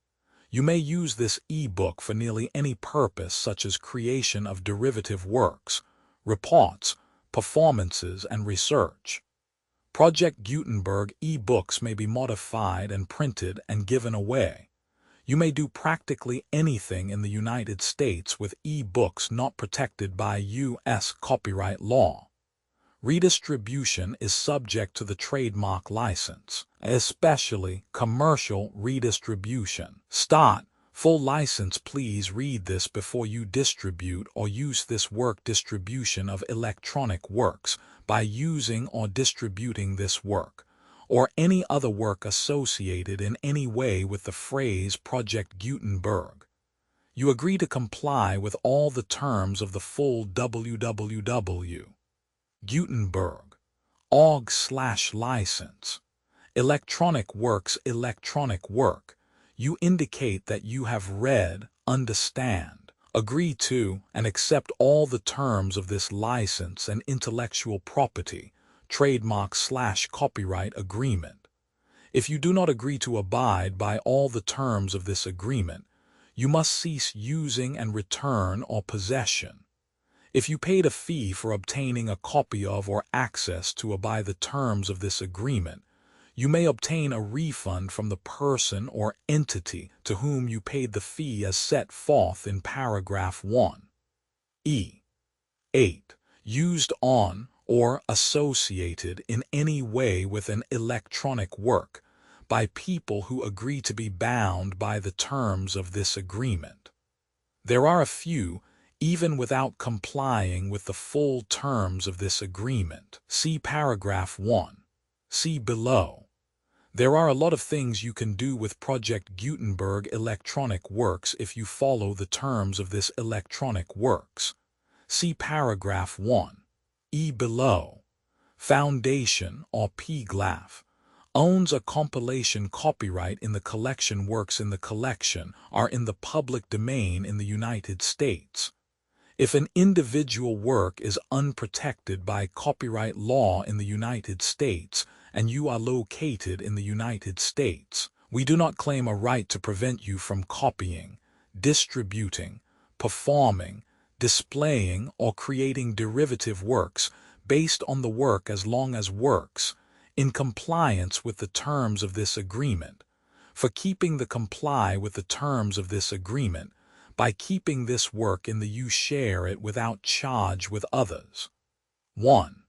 You may use this e-book for nearly any purpose, such as creation of derivative works, reports, performances, and research. Project Gutenberg e-books may be modified and printed and given away. You may do practically anything in the United States with e-books not protected by U.S. copyright law. Redistribution is subject to the trademark license, especially commercial redistribution. Full license. Please read this before you distribute or use this work. Distribution of electronic works by using or distributing this work, or any other work associated in any way with the phrase Project Gutenberg. You agree to comply with all the terms of the full www.gutenberg.org/license. Electronic works. Electronic work. You indicate that you have read, understand, agree to, and accept all the terms of this license and intellectual property, trademark/copyright agreement. If you do not agree to abide by all the terms of this agreement, you must cease using and return or possession. If you paid a fee for obtaining a copy of or access to by the terms of this agreement, you may obtain a refund from the person or entity to whom you paid the fee as set forth in paragraph 1. 8. Used on or associated in any way with an electronic work by people who agree to be bound by the terms of this agreement. There are a few, even without complying with the full terms of this agreement. See paragraph 1. See below. There are a lot of things you can do with Project Gutenberg electronic works if you follow the terms of this electronic works. See paragraph 1. Below. Foundation or PGLAF owns a compilation copyright in the collection. Works in the collection are in the public domain in the United States. If an individual work is unprotected by copyright law in the United States, and you are located in the United States, we do not claim a right to prevent you from copying, distributing, performing, displaying, or creating derivative works based on the work as long as works, in compliance with the terms of this agreement, for keeping the comply with the terms of this agreement, by keeping this work in the you share it without charge with others. 1.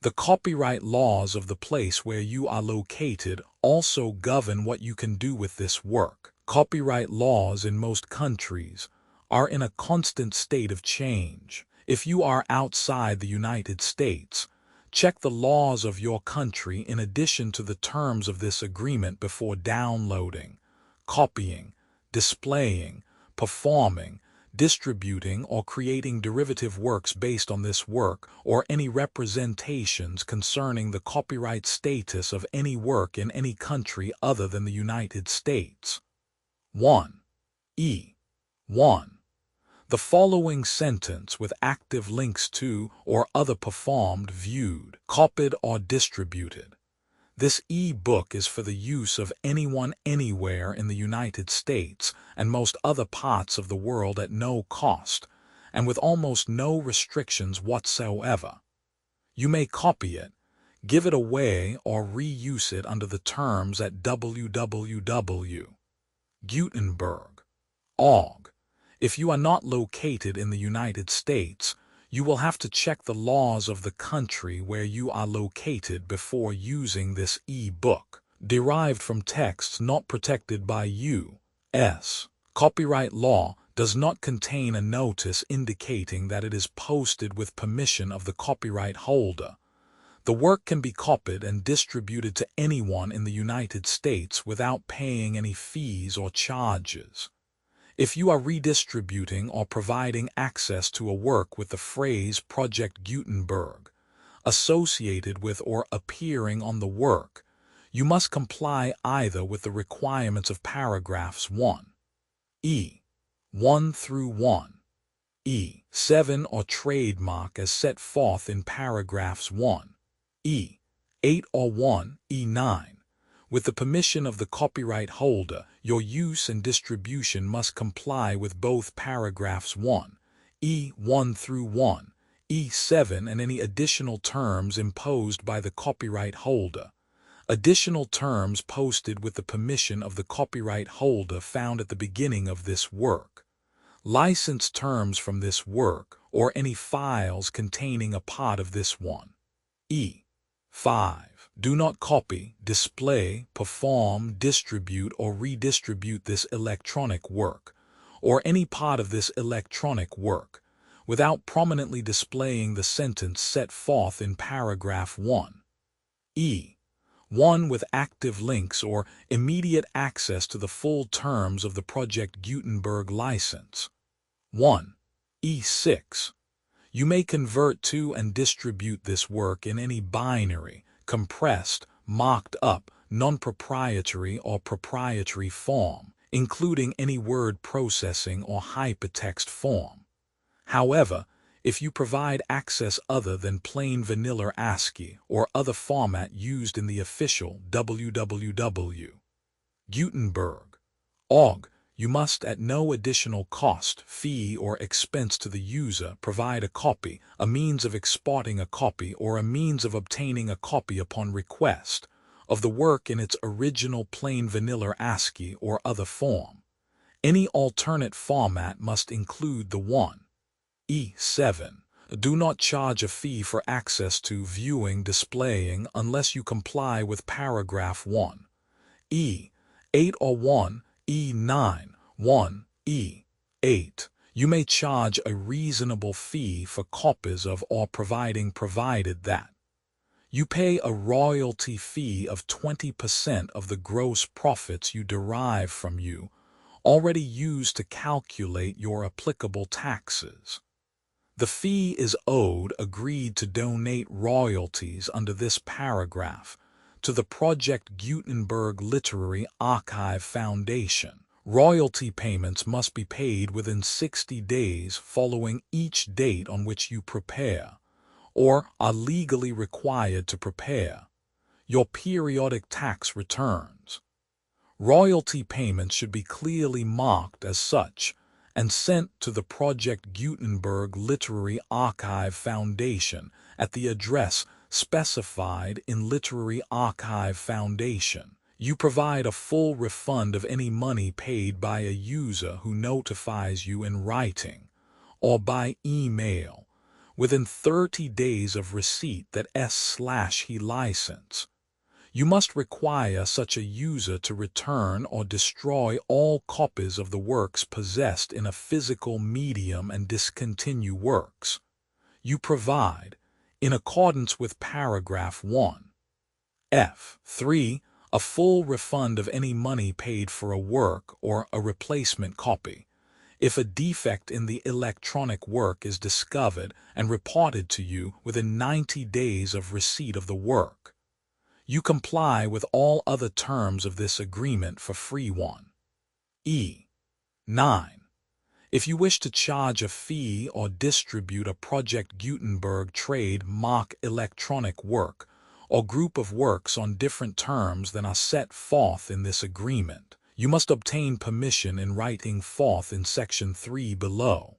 The copyright laws of the place where you are located also govern what you can do with this work. Copyright laws in most countries are in a constant state of change. If you are outside the United States, check the laws of your country in addition to the terms of this agreement before downloading, copying, displaying, performing, distributing, or creating derivative works based on this work, or any representations concerning the copyright status of any work in any country other than the United States. 1. 1. The following sentence with active links to or other performed, viewed, copied, or distributed. This e-book is for the use of anyone anywhere in the United States and most other parts of the world at no cost and with almost no restrictions whatsoever. You may copy it, give it away, or reuse it under the terms at www.gutenberg.org. If you are not located in the United States, you will have to check the laws of the country where you are located before using this e-book, derived from texts not protected by U.S. copyright law, does not contain a notice indicating that it is posted with permission of the copyright holder. The work can be copied and distributed to anyone in the United States without paying any fees or charges. If you are redistributing or providing access to a work with the phrase Project Gutenberg associated with or appearing on the work, you must comply either with the requirements of paragraphs 1. 1 through 1. E7 or trademark as set forth in paragraphs 1, E8 or 1, E9. With the permission of the copyright holder, your use and distribution must comply with both paragraphs 1, E1 through 1, E7 and any additional terms imposed by the copyright holder. Additional terms posted with the permission of the copyright holder found at the beginning of this work. License terms from this work or any files containing a part of this one. E5. Do not copy, display, perform, distribute, or redistribute this electronic work, or any part of this electronic work, without prominently displaying the sentence set forth in paragraph 1. E1 with active links or immediate access to the full terms of the Project Gutenberg license. 1. E6. You may convert to and distribute this work in any binary, compressed, mocked up, non-proprietary or proprietary form, including any word processing or hypertext form. However, if you provide access other than plain vanilla ASCII or other format used in the official www.gutenberg.org, you must at no additional cost, fee, or expense to the user provide a copy, a means of exporting a copy, or a means of obtaining a copy upon request of the work in its original plain vanilla ASCII or other form. Any alternate format must include the 1. E7. Do not charge a fee for access to viewing, displaying, unless you comply with paragraph 1. E8 or 1, E9, 1, E8. You may charge a reasonable fee for copies of or provided that you pay a royalty fee of 20% of the gross profits you derive from you already used to calculate your applicable taxes. The fee is agreed to donate royalties under this paragraph to the Project Gutenberg Literary Archive Foundation. Royalty payments must be paid within 60 days following each date on which you prepare, or are legally required to prepare, your periodic tax returns. Royalty payments should be clearly marked as such and sent to the Project Gutenberg Literary Archive Foundation at the address specified in Literary Archive Foundation. You provide a full refund of any money paid by a user who notifies you in writing or by email within 30 days of receipt that S/he license. You must require such a user to return or destroy all copies of the works possessed in a physical medium and discontinue works you provide, in accordance with paragraph 1. F3. A full refund of any money paid for a work or a replacement copy, if a defect in the electronic work is discovered and reported to you within 90 days of receipt of the work. You comply with all other terms of this agreement for free. 1. E9. If you wish to charge a fee or distribute a Project Gutenberg trademark electronic work or group of works on different terms than are set forth in this agreement, you must obtain permission in writing forth in section 3 below.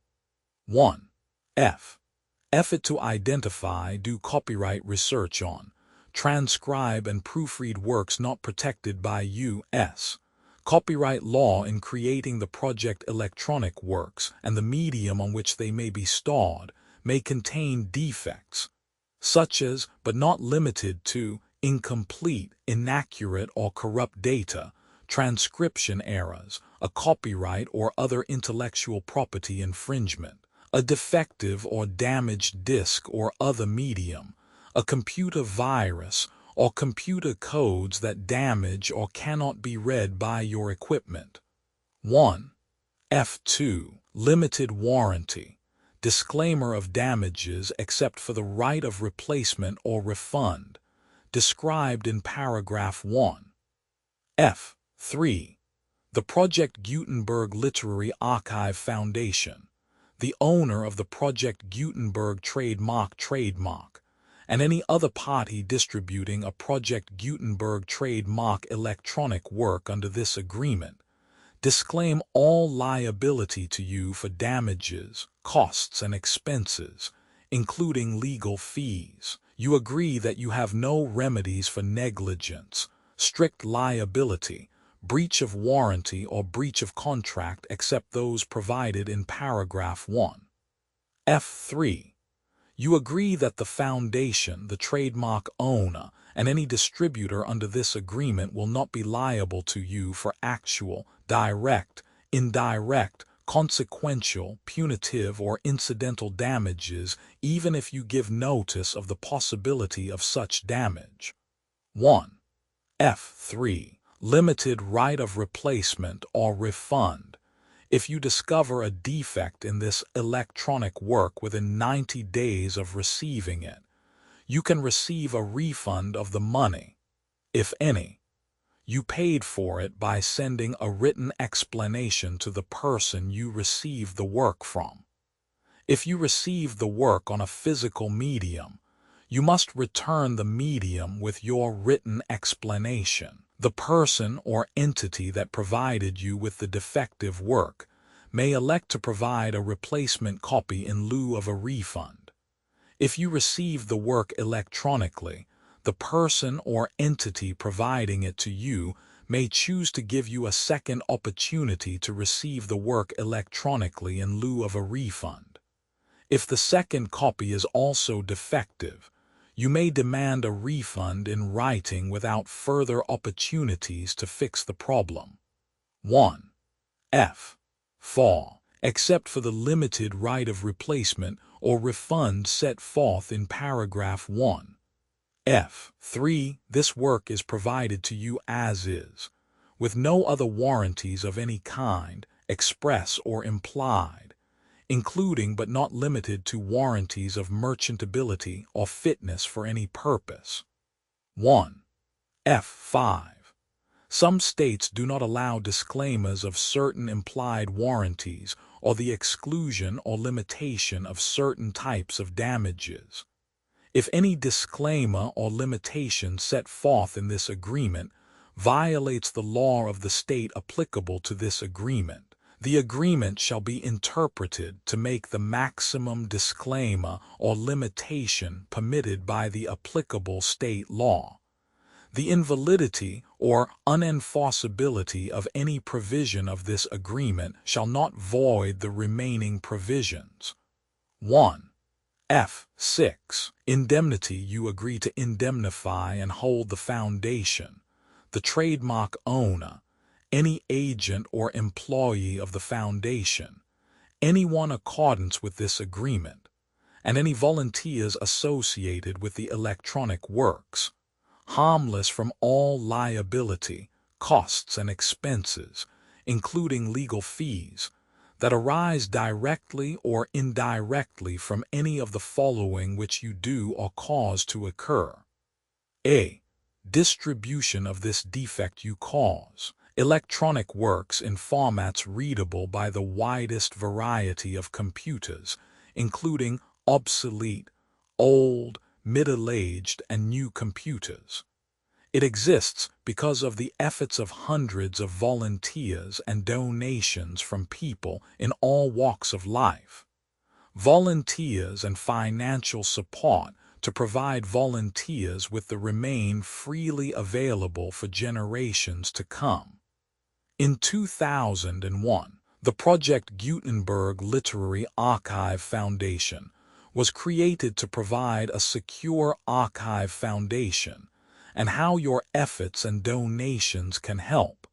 1. Effort to identify, do copyright research on, transcribe and proofread works not protected by U.S. copyright law in creating the project electronic works, and the medium on which they may be stored may contain defects, such as, but not limited to, incomplete, inaccurate, or corrupt data, transcription errors, a copyright or other intellectual property infringement, a defective or damaged disk or other medium, a computer virus, or computer codes that damage or cannot be read by your equipment. 1. F2. Limited warranty. Disclaimer of damages except for the right of replacement or refund, described in paragraph 1. F3. The Project Gutenberg Literary Archive Foundation. the owner of the Project Gutenberg trademark, and any other party distributing a Project Gutenberg trademark electronic work under this agreement, disclaim all liability to you for damages, costs, and expenses, including legal fees. You agree that you have no remedies for negligence, strict liability, breach of warranty, or breach of contract except those provided in paragraph 1. F3. You agree that the foundation, the trademark owner, and any distributor under this agreement will not be liable to you for actual, direct, indirect, consequential, punitive, or incidental damages, even if you give notice of the possibility of such damage. 1. F3. Limited right of replacement or refund. If you discover a defect in this electronic work within 90 days of receiving it, you can receive a refund of the money, if any, you paid for it by sending a written explanation to the person you received the work from. If you receive the work on a physical medium, you must return the medium with your written explanation. The person or entity that provided you with the defective work may elect to provide a replacement copy in lieu of a refund. If you receive the work electronically, the person or entity providing it to you may choose to give you a second opportunity to receive the work electronically in lieu of a refund. If the second copy is also defective, you may demand a refund in writing without further opportunities to fix the problem. 1. F. 4. Except for the limited right of replacement or refund set forth in paragraph 1. F. 3. This work is provided to you as is, with no other warranties of any kind, express or implied, including but not limited to warranties of merchantability or fitness for any purpose. 1. F5. Some states do not allow disclaimers of certain implied warranties or the exclusion or limitation of certain types of damages. If any disclaimer or limitation set forth in this agreement violates the law of the state applicable to this agreement, the agreement shall be interpreted to make the maximum disclaimer or limitation permitted by the applicable state law. The invalidity or unenforceability of any provision of this agreement shall not void the remaining provisions. 1. F6. Indemnity. You agree to indemnify and hold the foundation, the trademark owner, any agent or employee of the foundation, anyone in accordance with this agreement, and any volunteers associated with the electronic works, harmless from all liability, costs, and expenses, including legal fees, that arise directly or indirectly from any of the following which you do or cause to occur. A. Distribution of this defect you cause. Electronic works in formats readable by the widest variety of computers, including obsolete, old, middle-aged, and new computers. It exists because of the efforts of hundreds of volunteers and donations from people in all walks of life. Volunteers and financial support to provide volunteers with the remain freely available for generations to come. In 2001, the Project Gutenberg Literary Archive Foundation was created to provide a secure archive foundation and how your efforts and donations can help.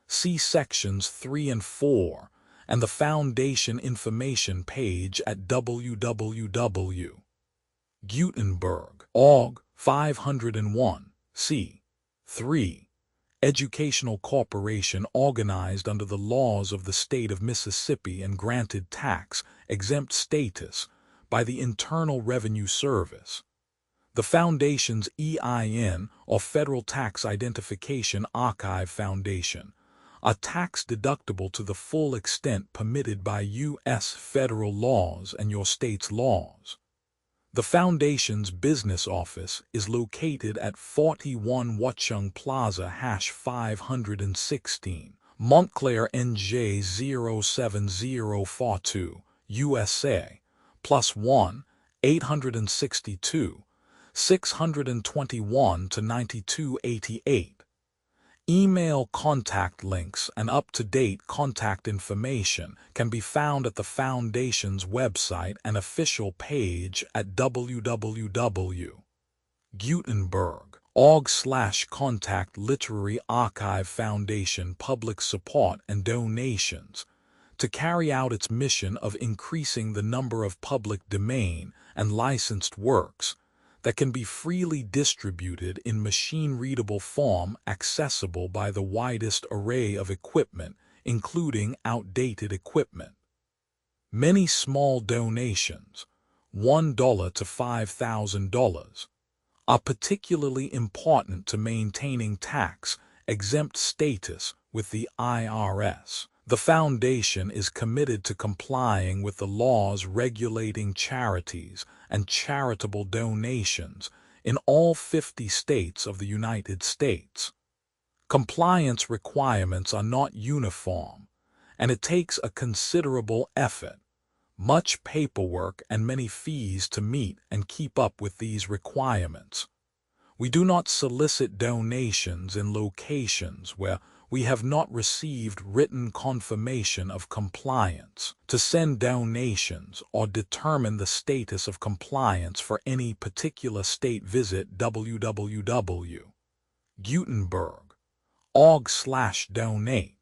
See sections 3 and 4 and the foundation information page at www.gutenberg.org 501. C. 3. Educational corporation organized under the laws of the state of Mississippi and granted tax-exempt status by the Internal Revenue Service. The Foundation's EIN, or Federal Tax Identification Archive Foundation, are tax-deductible to the full extent permitted by U.S. federal laws and your state's laws. The Foundation's business office is located at 41 Watchung Plaza, #516, Montclair, NJ 07042, USA, +1 862 621 to 9288. Email contact links and up-to-date contact information can be found at the Foundation's website and official page at www.gutenberg.org/contact Literary Archive Foundation public support and donations to carry out its mission of increasing the number of public domain and licensed works that can be freely distributed in machine-readable form, accessible by the widest array of equipment, including outdated equipment. Many small donations, $1 to $5,000, are particularly important to maintaining tax-exempt status with the IRS. The Foundation is committed to complying with the laws regulating charities and charitable donations in all 50 states of the United States. Compliance requirements are not uniform, and it takes a considerable effort, much paperwork, and many fees to meet and keep up with these requirements. We do not solicit donations in locations where we have not received written confirmation of compliance. To send donations or determine the status of compliance for any particular state, visit www.gutenberg.org/donate.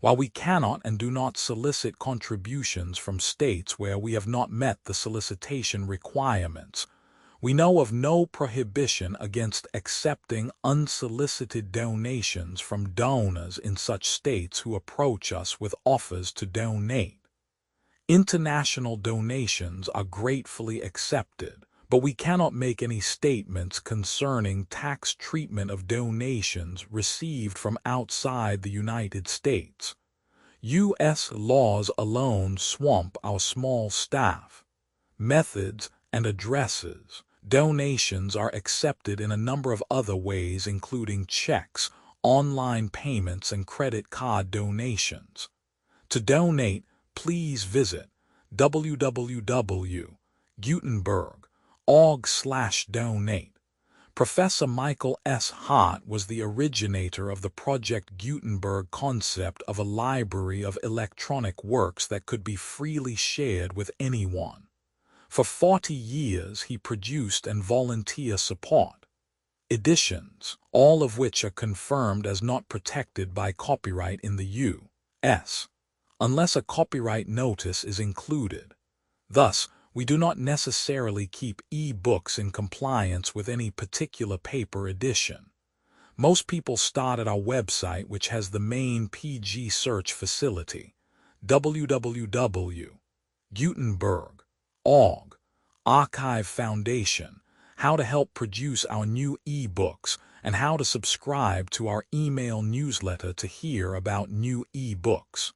While we cannot and do not solicit contributions from states where we have not met the solicitation requirements, we know of no prohibition against accepting unsolicited donations from donors in such states who approach us with offers to donate. International donations are gratefully accepted, but we cannot make any statements concerning tax treatment of donations received from outside the United States. U.S. laws alone swamp our small staff. Methods and addresses. Donations are accepted in a number of other ways, including checks, online payments, and credit card donations. To donate, please visit www.gutenberg.org/donate. Professor Michael S. Hart was the originator of the Project Gutenberg concept of a library of electronic works that could be freely shared with anyone. For 40 years, he produced and volunteer support editions, all of which are confirmed as not protected by copyright in the U.S., unless a copyright notice is included. Thus, we do not necessarily keep e-books in compliance with any particular paper edition. Most people start at our website, which has the main PG search facility, www.gutenberg.org. Archive Foundation, how to help produce our new e-books, and how to subscribe to our email newsletter to hear about new e-books.